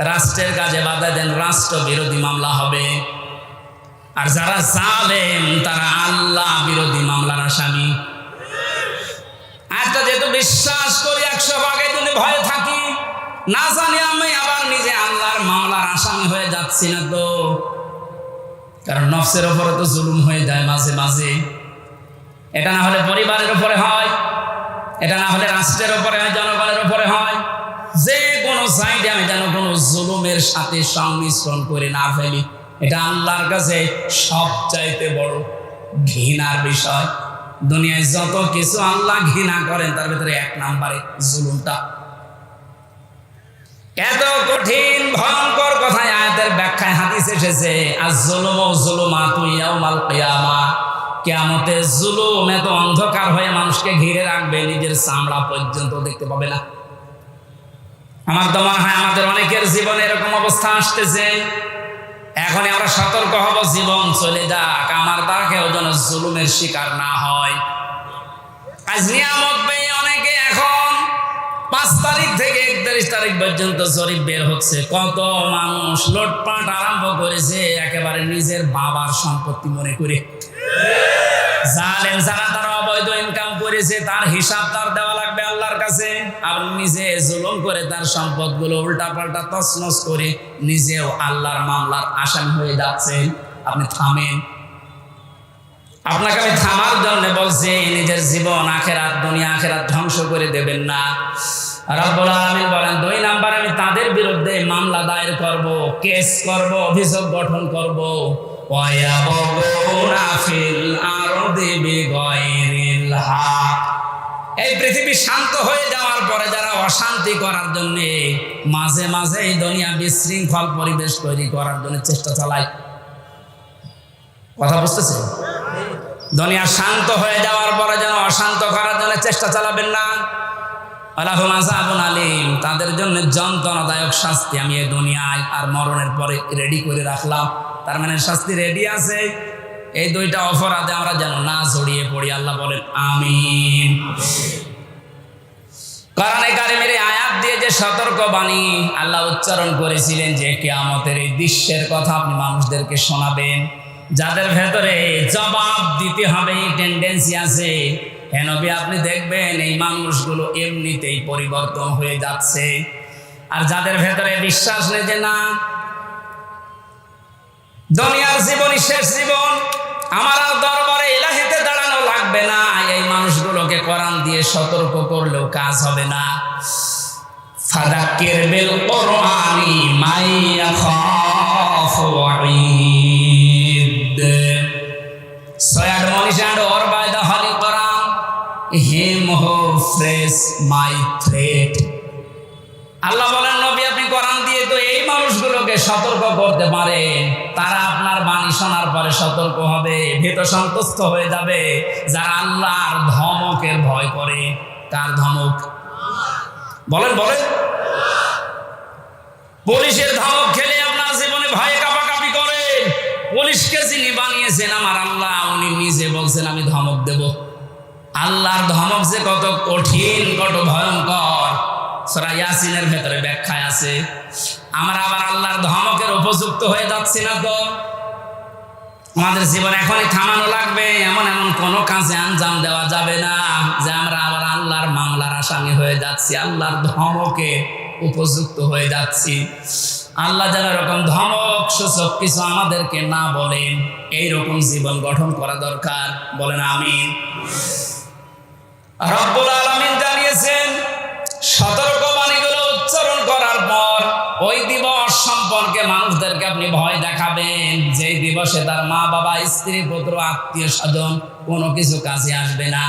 রাষ্ট্রের কাজে বাধা দেন, রাষ্ট্র বিরোধী মামলা হবে। আর যারা জালেম তারা আল্লাহ বিরোধী মামলার আসামি। একটা যেহেতু বিশ্বাস করি 100 ভাগের জন্য ভয়ে থাকি, না জানি আমি আবার নিজে আল্লাহর মামলার আসামি হয়ে যাচ্ছি না তো। কারণ নফসের উপরে তো জুলুম হয়ে যায় মাঝে মাঝে। এটা না হলে পরিবারের উপরে হয়, এটা না হলে রাষ্ট্রের উপরে হয়, জনগণের উপরে হয়। যে কোনো সাইডে আমি যেন কোনো জুলুমের সাথে সংমিশ্রণ করে না ফেলি, এটা আল্লাহর কাছে সবচাইতে বড় ঘৃণার বিষয়। দুনিয়ায় যত কিছু আল্লাহ ঘৃণা করেন, তার ভিতরে 1 নম্বরে জুলুমটা। এত কঠিন ভয়ঙ্কর কথায় আয়াতের ব্যাখ্যায় হাদিস এসেছে, আয-যুলুমু যুলুমাতু ইয়াউমাল কিয়ামা। কিয়ামতে জুলুম এত অন্ধকার হয়ে মানুষকে ঘিরে রাখবে, নিজের চামড়া পর্যন্ত দেখতে পাবে না। আমার তো মনে হয় আমাদের অনেকের জীবনে এরকম অবস্থা আসতেছে। এখনই আমরা সতর্ক হব, জীবন চলে যাক, আমার দ্বারা কেউ যেন জুলুমের শিকার না হয়। আজ নিয়ামত পেয়ে অনেকে এখন 5 তারিখ থেকে 31 তারিখ পর্যন্ত জরিপ বের হচ্ছে, কত মানুষ লুটপাট আরম্ভ করেছে একেবারে নিজের বাবার সম্পত্তি মনে করে। জালেম যারা, তারা অবৈধ ইনকাম করে করেছে তার হিসাব তার দেওয়া লাগবে আল্লাহর কাছে। আপনি নিজে জুলুম করে তার সম্পদগুলো উল্টাপাল্টা তছনছ করে নিজেও আল্লাহর মামলার আসামি হয়ে যাচ্ছেন। আপনি থামেন। আপনাকে আমি থামার জন্য বলছি, নিজের জীবন আখেরাত দুনিয়া আখেরাত ধ্বংস করে দেবেন না। রব্বুল আলামিন বলেন 2 নাম্বার, আমি তাদের বিরুদ্ধে মামলা দায়ের করব, কেস করব, অভিযোগ গঠন করব। ওয়ায়াবগুনা ফিল আরদি বিগাইরিল হক। এই পৃথিবী শান্ত হয়ে যাওয়ার পরে যারা অশান্তি করার জন্য মাঝে মাঝে এই দুনিয়া বিশৃঙ্খল পরিবেশ তৈরি করার জন্য চেষ্টা চালায়, কথা বুঝতেছেন? দুনিয়া শান্ত হয়ে যাওয়ার পরে যেন অশান্ত করার জন্য চেষ্টা চালাবেন না। আলাহুম আযাবুন আলীম, তাদের জন্য যন্ত্রণাদায়ক শাস্তি আমি এই দুনিয়ায় আর মরণের পরে রেডি করে রাখলাম। তার মানে শাস্তি রেডি আছে। এই 2টা অপরাধে আমরা যেন না জড়িয়ে পড়ি। আল্লাহ বলেন আমিন। কোরআনে কারিমের আয়াত দিয়ে যে সতর্কবাণী আল্লাহ উচ্চারণ করেছিলেন যে কিয়ামতের এই দৃশ্যের কথা আপনি মানুষদেরকে শোনাবেন, যাদের ভেতরে জবাব দিতে হবে এই টেন্ডেন্সি আছে, হে নবী আপনি দেখবেন এই মানুষগুলো এমনিতেই পরিবর্তন হয়ে যাচ্ছে। আর যাদের ভেতরে বিশ্বাস নেই যে না দুনিয়ার জীবনই শেষ জীবন, আমার আর দরবারে ইলাহিতে দাঁড়ানো লাগবে না, এই মানুষগুলোকে কোরআন দিয়ে সতর্ক করলেও কাজ হবে না। ফাযাক্কির বিল কুরআনি মান ইয়াখাফু ওয়াঈদ। So admonish and or by the Holy Quran, him who frees my threat. আল্লাহ বলেন নবী আপনি কোরআন দিয়ে তো এই মানুষগুলোকে সতর্ক করতে পারেন, তারা আপনার বাণী শোনার পরে সতর্ক হবে, ভীত সন্তুষ্ট হয়ে যাবে, যারা আল্লাহর ধমকের ভয় করে। কার ধমক? বলেন বলেন। পুলিশের ধমক খেলে আপনার জীবনে ভয়ে কাঁপাকাঁপি করে। পুলিশকে যিনি বানিয়েছেন আমার আল্লাহ, উনি নিজে বলছেন আমি ধমক দেব। আল্লাহর ধমক যে কত কঠিন, কত ভয়ঙ্কর, সূরা ইয়াসিনের ভেতরে ব্যাখ্যায় আছে। আমরা আবার আল্লাহর ধমকের উপযুক্ত হয়ে যাচ্ছি না তো? আমাদের জীবন এখনই থামানো লাগবে। এমন এমন কোনো কাজে আঞ্জাম দেওয়া যাবে না যে আমরা আবার আল্লাহর মামলার আসামি হয়ে যাচ্ছি, আল্লাহর ধমকে উপযুক্ত হয়ে যাচ্ছি। আল্লাহ যেন এরকম ধমক সূচক কিছু আমাদেরকে না বলেন, এইরকম জীবন গঠন করা দরকার। বলেন আমিন। রব্বুল আলামিন জানিয়েছেন সতর্কবাণীগুলো উচ্চারণ করার পর ওই দিবস সম্পর্কে মানুষদেরকে আপনি ভয় দেখাবেন, যেই দিবসে তার মা বাবা স্ত্রী পুত্র আত্মীয় স্বজন কোনো কিছু কাজে আসবে না।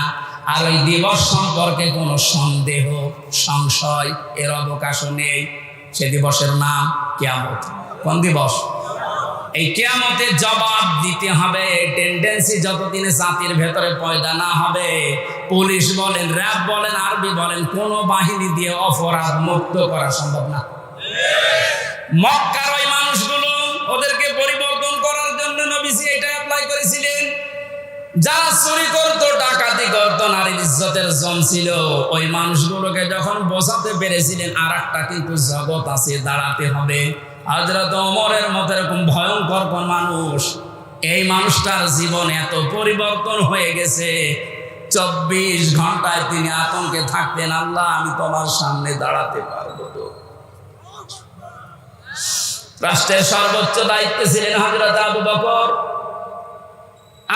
আর ওই দিবস সম্পর্কে কোনো সন্দেহ সংশয় এর অবকাশও নেই। সে দিবসের নাম কিয়ামত। কোন দিবস? এই কিয়ামতে জবাব দিতে হবে। এই টেন্ডেন্সি যতদিনে জাতির ভেতরে পয়দা না হবে, পুলিশ বলেন, র্যাব বলেন, আরবি বলেন, কোন বাহিনী দিয়ে অপরাধ মুক্ত করা সম্ভব না। মক্কার ওই মানুষগুলো, ওদেরকে পরিবর্তন করার জন্য নবীজি এটা অ্যাপ্লাই করেছিলেন। যারা চুরি করতো, ডাকাতি করতো, নারীর ইজ্জতের জম ছিল, ওই মানুষগুলোকে যখন বোঝাতে পেরেছিলেন আর একটা কিন্তু জগৎ আছে, দাঁড়াতে হবে। হযরত ওমরের মতো এরকম ভয়ঙ্কর কোন মানুষ, এই মানুষটার জীবন এত পরিবর্তন হয়ে গেছে, 24 ঘন্টায় তিনি আতঙ্কে থাকতেন, আল্লাহ আমি তোমার সামনে দাঁড়াতে পারবো তো? রাষ্ট্রের সর্বোচ্চ দায়িত্বে ছিলেন হযরত আবু বকর।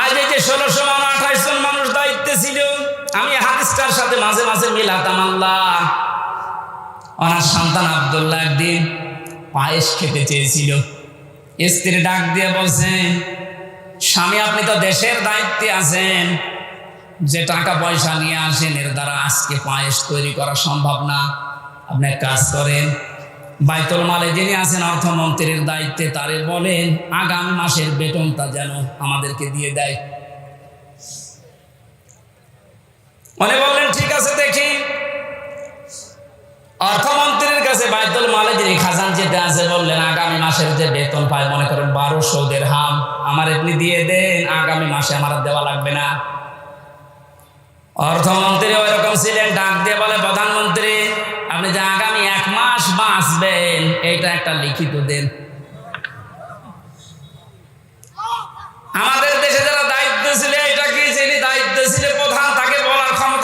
আজ এই যে 1600 জন 28 জন মানুষ দায়িত্বে ছিল, আমি হাদিসটার সাথে মাঝে মাঝে মিলাতাম। আল্লাহ ওনার সন্তান আব্দুল্লাহ একদিন পায়েস খেতে চেয়েছিল, স্ত্রী ডাক দিয়ে বলছে, স্বামী আপনি তো দেশের দায়িত্বে আছেন, যে টাকা পয়সা নিয়ে আসেন এর দ্বারা আজকে পায়েস তৈরি করা সম্ভব না, আপনি এক কাজ করেন, বাইতুল মালে যিনি আছেন অর্থমন্ত্রীর দায়িত্বে তারে বলেন আগামী মাসের বেতনটা যেন আমাদেরকে দিয়ে দেয়। উনি বললেন ঠিক আছে দেখি। অর্থমন্ত্রীর কাছে বাইতুল মালে যিনি খাজানচিতে আছে বললেন আগামী মাসের যে বেতন পায়, মনে করেন 1200 দিরহাম, আমার আপনি দিয়ে দেন, আগামী মাসে আমার দেওয়া লাগবে না। অর্থমন্ত্রী ওইরকম ছিলেন, ডাক দিয়ে বলে প্রধানমন্ত্রী আপনি যে আগামী 1 মাস বাঁচবেন এইটা একটা লিখিত দেন। আমাদের দেশে যারা দায়িত্ব ছিল, এটা কি যিনি দায়িত্ব ছিল প্রধান, তাকে বলার ক্ষমতা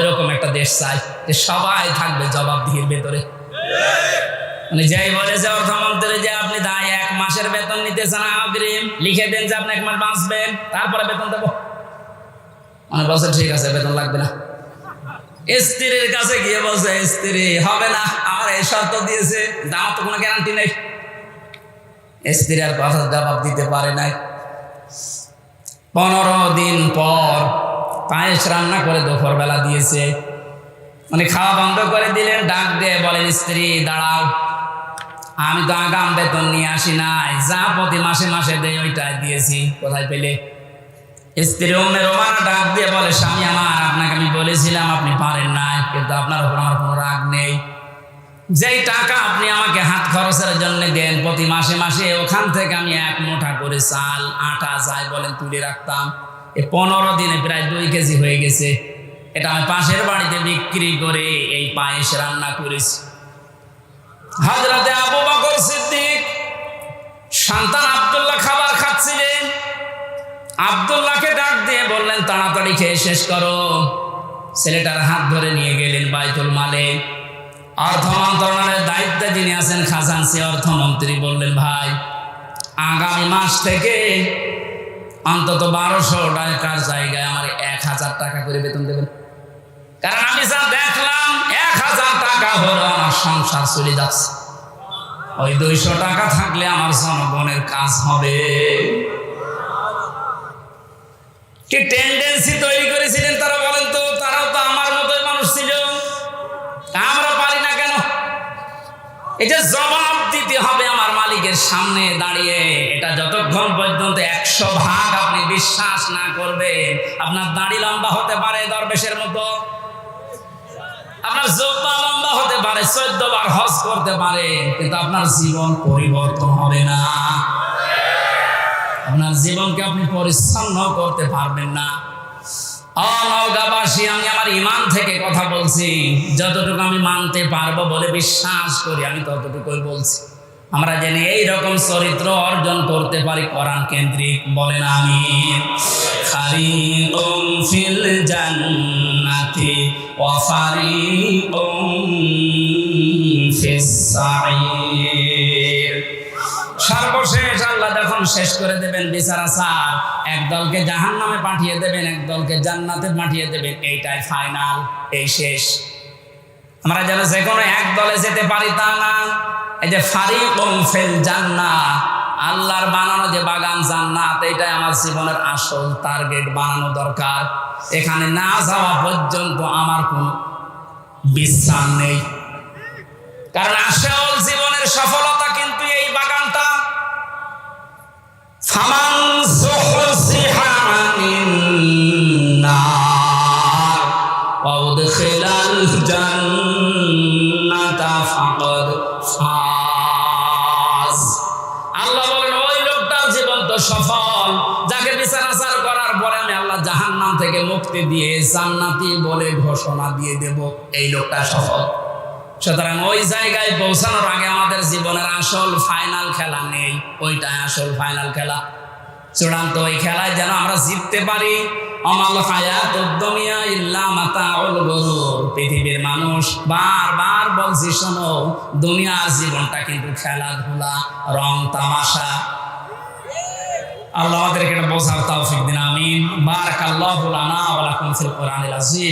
ওইরকম একটা দেশ চাই যে সবাই থাকবে জবাবদিহির ভেতরে। মানে যাই বলেছে অর্থমন্ত্রী যে আপনি 1 মাসের বেতন নিতে চান অগ্রিম, লিখে দেন যে আপনি 1 মাস বাঁচবেন, তারপরে বেতন দেবো। মানে বলছে ঠিক আছে, বেতন লাগবে না। স্ত্রীর কাছে গিয়ে বলছে, স্ত্রী হবে না, আমার এই শর্ত দিয়েছে, আমার তো কোনো গ্যারান্টি নেই। স্ত্রী আর কথা জবাব দিতে পারে নাই। 15 দিন পর পায়েস রান্না করে দুপুর বেলা দিয়েছে, মানে খাওয়া বন্ধ করে দিলেন। ডাক দিয়ে বলেন, স্ত্রী দাঁড়াও, আমি তো আগাম বেতন নিয়ে আসি নাই, যা প্রতি মাসে মাসে দেয় ওইটাই দিয়েছি, কোথায় পেলে? স্ত্রী উম্মে রোমানা ডাক দিয়ে বলে, স্বামী আমার, আপনাকে আমি বলেছিলাম আপনি পারেন নাই, কিন্তু আপনার উপর আমার কোনো রাগ নেই। যেই টাকা আপনি আমাকে হাত খরচের জন্য দেন প্রতি মাসে মাসে, ওখান থেকে আমি 1 মুঠা করে চাল, আটা যাই বলেন তুলে রাখতাম। 15 দিনে প্রায় 2 কেজি হয়ে গেছে। এটা আমি পাশের বাড়িতে বিক্রি করে এই পায়েস রান্না করেছি। হযরতে আবু বকর সিদ্দিক সন্তান আব্দুল্লাহ খাবার খাচ্ছিলেন। আব্দুল্লাহকে ডাক দিয়ে বললেন, তাড়াতাড়ি খেয়ে শেষ করো। ছেলেটার হাত ধরে নিয়ে গেলেন বাইতুল মালে। অর্থ মন্ত্রণালয়ের দায়িত্বে যিনি আছেন খাজানচি অর্থমন্ত্রী বললেন, ভাই আগামী মাস থেকে অন্তত 1200 টাকার জায়গায় আমার 1000 টাকা করে বেতন দেবেন। কারণ আমি যা দেখলাম 1000 টাকা হলো আমার সংসার চলে যাচ্ছে, ওই 200 টাকা থাকলে আমার জনগণের কাজ হবে। কি টেন্ডেন্সি তৈরি করেছিলেন তারা, বলেন তো? তারাও তো আমার মতোই মানুষ ছিল, আমরা পারি না কেন? এই যে জবাব দিতে হবে আমার মালিকের সামনে দাঁড়িয়ে, এটা যতক্ষণ পর্যন্ত 100 ভাগ আপনি বিশ্বাস না করবেন, আপনার দাড়ি লম্বা হতে পারে দরবেশের মতো, আপনার জোব্বা লম্বা হতে পারে, 14 বার হজ করতে পারে, কিন্তু আপনার জীবন পরিবর্তন হবে না। আপনার জীবনকে আপনি পরিচ্ছন্ন করতে পারবেন না। নওগাঁবাসী, আমি আমার ঈমান থেকে কথা বলছি, যতটুকু আমি মানতে পারবো বলে বিশ্বাস করি আমি ততটুকুই বলছি। আমরা জেনে এইরকম চরিত্র অর্জন করতে পারি কোরআন কেন্দ্রিক, বলেন আমিন। ফারিকুম ফিল জান্নাতি ওয়া ফারিকুম ফিস সাঈর। সর্বশেষ আল্লাহ যখন শেষ করে দেবেন বিচার আচার, একদলকে জাহান্নামে পাঠিয়ে দেবেন, একদলকে জান্নাতে পাঠিয়ে দেবেন, এইটাই ফাইনাল, এই শেষ। আমরা যেন যে কোনো এক দলে যেতে পারি তা না। এই যে ফারিকুম ফিল জান্নাহ, আল্লাহর বানানো যে বাগান জান্নাত, এটাই আমার জীবনের আসল টার্গেট বানানো দরকার। এখানে না যাওয়া পর্যন্ত আমার কোনো বিশ্রাম নেই, কারণ আসল জীবনের সফলতা কিন্তু এই বাগানটা। ফামান যুহজিহা আনিন নার ওয়া উদখিলাল জান্নাতা ফাকাদ ফাজ। আল্লাহ বলেন, ওই লোকটার জীবন তো সফল, যাকে বিচার আচার করার পরে আমি আল্লাহ জাহান্নাম থেকে মুক্তি দিয়ে জান্নাতি বলে ঘোষণা দিয়ে দেব, এই লোকটা সফল। সুতরাং ওই জায়গায় পৌঁছানোর আগে আমাদের জীবনের আসল ফাইনাল খেলা নেই, ওইটাই আসল ফাইনাল খেলা, চূড়ান্ত ওই খেলায় যেন আমরা জিততে পারি। আমাল হায়াতুদ দুনিয়া ইল্লা মাতাউল গুরুর। পৃথিবীর মানুষ বারবার বলছি, শোনো, দুনিয়ার জীবনটা কিন্তু খেলাধুলা, রং তামাশা। আল্লাহ আমাদেরকে এটা বোঝার তৌফিক দিন, আমিন। বারাকাল্লাহু লানা ওয়া লাকুম ফিল কোরআনিল আযীম।